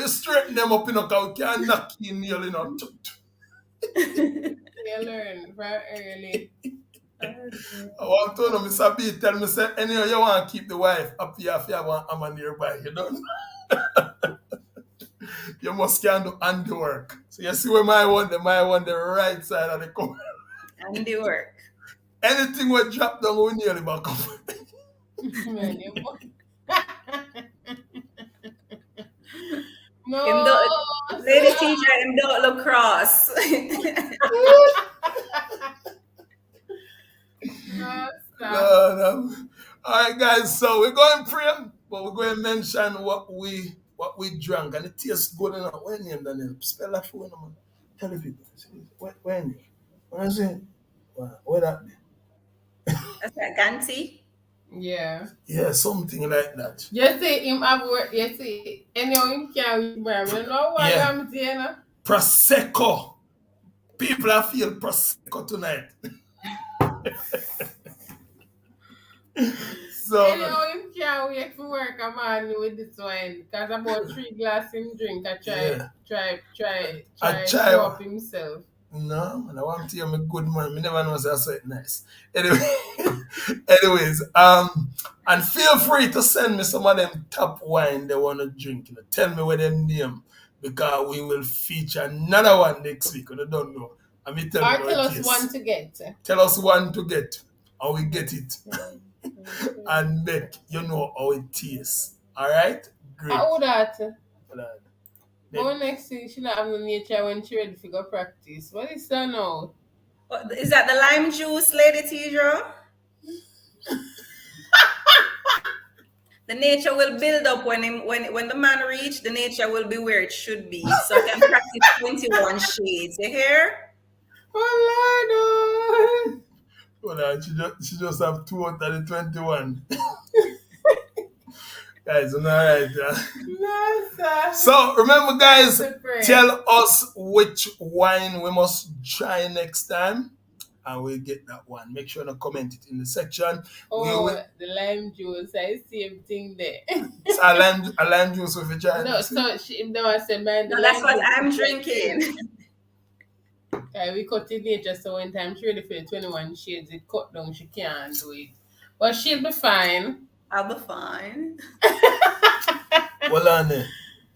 you straighten them up, because we can't knock in nail, You learn very early. I want to know, Mr. B, tell me, say, anyway, you want to keep the wife up here if you have a man nearby, you don't. You must can do handiwork. So you see where my one the right side of the cover. Handiwork. Anything we drop down, we nearly back up. Man, you no. Lady teacher, him don't look cross. No. All right, guys. So we're going to pray, but we're going to mention what we drank, and it tastes good enough. When you Daniel, spell that for me, man. Tell the people. When I say, what that be? That's a Ganti. Yeah. Yeah, something like that. You see him have work. You see, anyhow him can't remember. You know what I'm saying? Prosecco. People are feel Prosecco tonight. So anyhow him can't wait for work a man with this wine. Because about 3 glasses him drink. I try show up himself. No, I want to hear me good man. I never know that's so nice. Anyways, and feel free to send me some of them top wine they want to drink. Tell me where them name, because we will feature another one next week. I don't know. Tell us one to get. Tell us one to get, and we get it, and make you know how it tastes. All right, great. How that? Oh, next thing she not have no nature when she ready to go practice. What is that now? Is that the lime juice, Lady Tidra? The nature will build up when the man reach. The nature will be where it should be. So I can practice 21 shades. You hear? Oh Lord! Hold on, she just have 2 out of the 21. Guys, I'm all right. No, sir. So remember, guys, tell us which wine we must try next time, and we'll get that one. Make sure to comment it in the section. Oh, the lime juice. I see everything there. So a lime juice with a try. No, so she said, man. No, that's what I'm drinking. We cut it later, so when time she ready for the 21 shades, it cut down. She can't do it, but she'll be fine. I'll be fine. Well,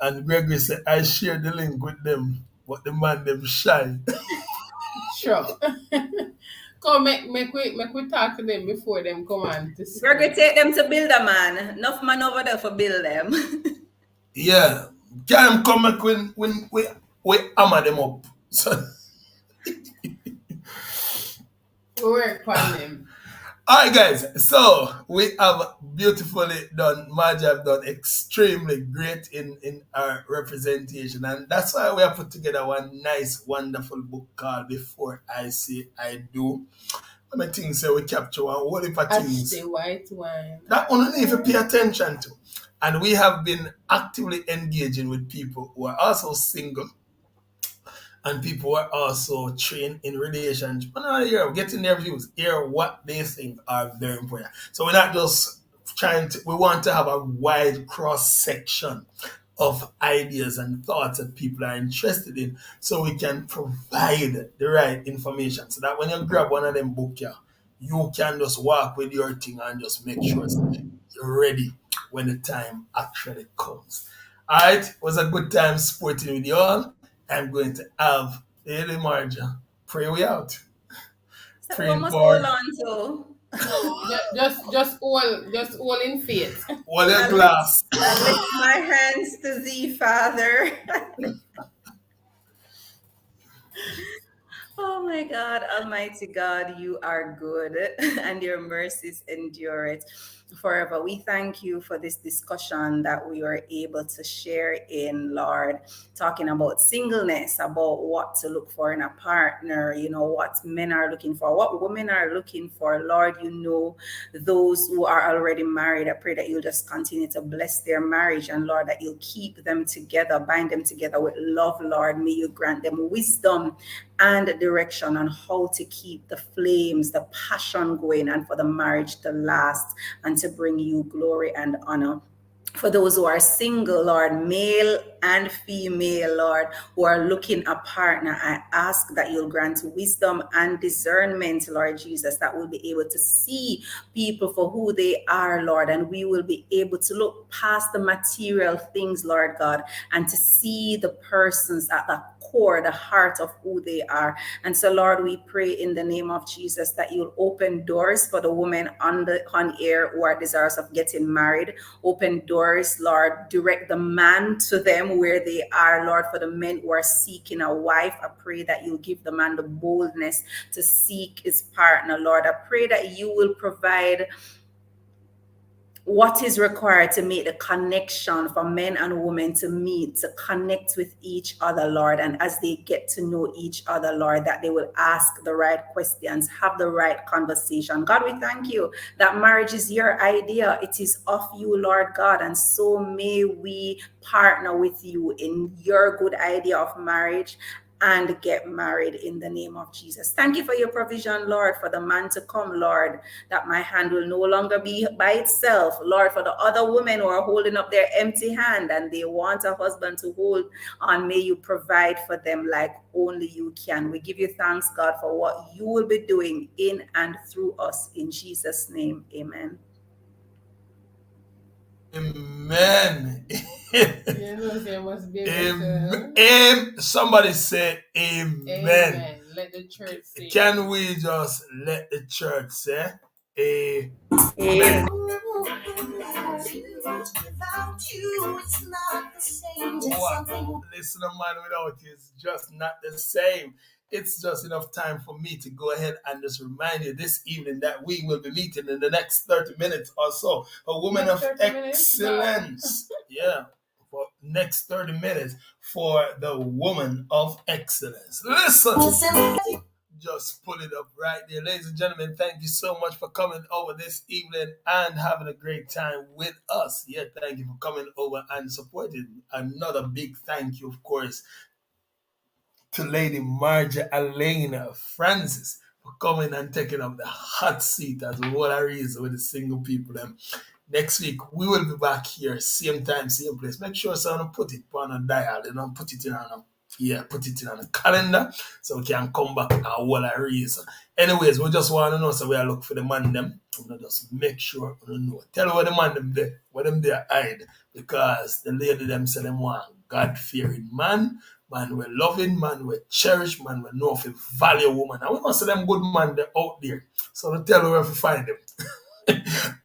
and Gregory said, I share the link with them, but the man them shy. Sure. Come, make we talk to them before them come on to see. Gregory, take them to build a man. Enough man over there for build them. Yeah. Can come back when we hammer them up. So work on them. Alright, guys, so we have beautifully done. Margie have done extremely great in our representation, and that's why we have put together one nice, wonderful book called Before I Say I Do. I think so we capture one whole heap of things. The white wine. That one you need to pay attention to. And we have been actively engaging with people who are also single, and people are also trained in relationship. And here, getting their views, hear what they think are very important. So we're not just we want to have a wide cross section of ideas and thoughts that people are interested in, so we can provide the right information. So that when you grab one of them books, you can just walk with your thing and just make sure you're ready when the time actually comes. All right, it was a good time sporting with you all. I'm going to have Lady Marja pray we out. Pray for. Just all in faith. All in glass. I lift my hands to thee, Father. Oh my God, Almighty God, you are good, and your mercies endure it forever. We thank you for this discussion that we were able to share in, Lord, talking about singleness, about what to look for in a partner, what men are looking for, what women are looking for. Lord, those who are already married. I pray that you'll just continue to bless their marriage, and Lord, that you'll keep them together, bind them together with love, Lord. May you grant them wisdom and direction on how to keep the flames, the passion going, and for the marriage to last and to bring you glory and honor. For those who are single, Lord, male and female, Lord, who are looking a partner, I ask that you'll grant wisdom and discernment, Lord Jesus, that we'll be able to see people for who they are, Lord, and we will be able to look past the material things, Lord God, and to see the persons at the core, the heart of who they are. And so, Lord, we pray in the name of Jesus that you'll open doors for the women on air who are desirous of getting married. Open doors, Lord. Direct the man to them where they are, Lord. For the men who are seeking a wife, I pray that you'll give the man the boldness to seek his partner, Lord. I pray that you will provide what is required to make the connection for men and women to meet, to connect with each other, Lord. And as they get to know each other, Lord, that they will ask the right questions, have the right conversation. God, we thank you that marriage is your idea. It is of you, Lord God. And so may we partner with you in your good idea of marriage and get married in the name of Jesus. Thank you for your provision, Lord, for the man to come, Lord, that my hand will no longer be by itself. Lord, for the other women who are holding up their empty hand and they want a husband to hold on, may you provide for them like only you can. We give you thanks, God, for what you will be doing in and through us. In Jesus' name, amen. Amen. There must be Somebody say amen. Amen. Let the church say. Can we just let the church say amen? Amen. Listen, a man without you is just not the same. It's just enough time for me to go ahead and just remind you this evening that we will be meeting in the next 30 minutes or so. A woman of excellence. Yeah. For next 30 minutes for the woman of excellence. Listen. Just pull it up right there. Ladies and gentlemen, thank you so much for coming over this evening and having a great time with us. Yeah, thank you for coming over and supporting. Another big thank you, of course, to Lady Marja Elena Francis for coming and taking up the hot seat as what I reason with the single people. Next week, we will be back here, same time, same place. Make sure someone put it on a dial, put it in on a calendar so we can come back and what I reason. Anyways, we just want to know, so we are looking for the man them. We'll just make sure we know. Tell where the man them there, where them there hide. Because the lady them say them want God-fearing man will loving, man will cherish, man will know if you value woman. And we must see them good man there out there. So we tell you where to find them.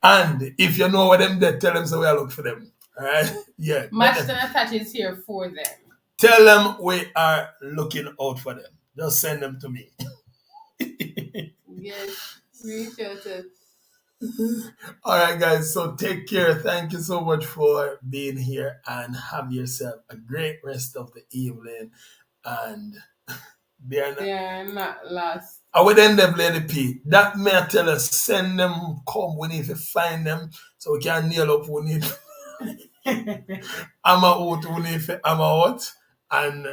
And if you know where them there, tell them so we are looking for them. Alright? Yeah. Match and Attach is here for them. Tell them we are looking out for them. Just send them to me. Yes, appreciate it. All right, guys. So take care. Thank you so much for being here and have yourself a great rest of the evening. And they are not lost. I would end up Lady P. That may I tell us, send them, come. We need to find them so we can nail up. We need I'm out. We need to I'm out. And,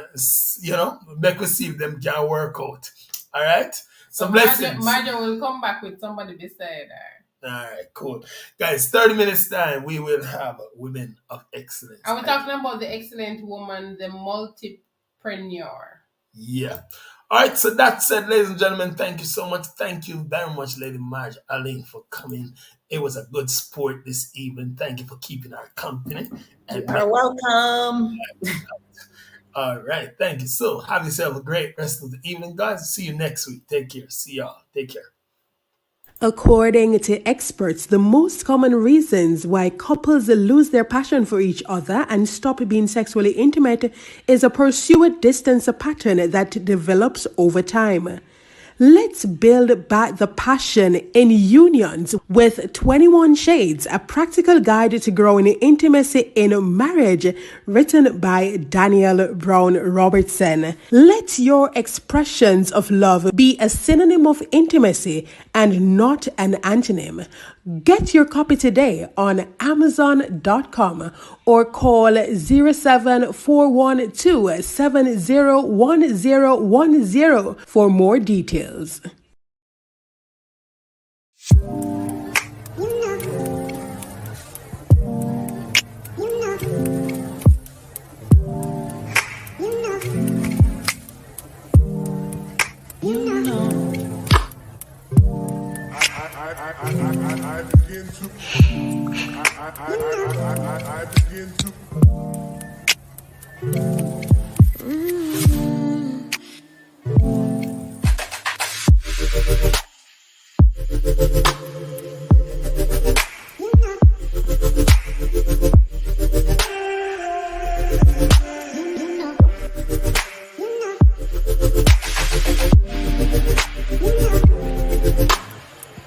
make us see if them can work out. All right? So blessings. Marja will come back with somebody beside her. All right, cool. Guys, 30 minutes time, we will have women of excellence. Are we talking about the excellent woman, the multipreneur? Yeah. All right, so that said, ladies and gentlemen, thank you so much. Thank you very much, Lady Marge Aline, for coming. It was a good sport this evening. Thank you for keeping our company. You are welcome. All right, thank you. So have yourself a great rest of the evening, guys. See you next week. Take care. See y'all. Take care. According to experts, the most common reasons why couples lose their passion for each other and stop being sexually intimate is a pursuit distance pattern that develops over time. Let's build back the passion in unions with 21 Shades, a practical guide to growing intimacy in marriage, written by Daniel Brown Robertson. Let your expressions of love be a synonym of intimacy and not an antonym. Get your copy today on Amazon.com or call 07412 701010 for more details. begin to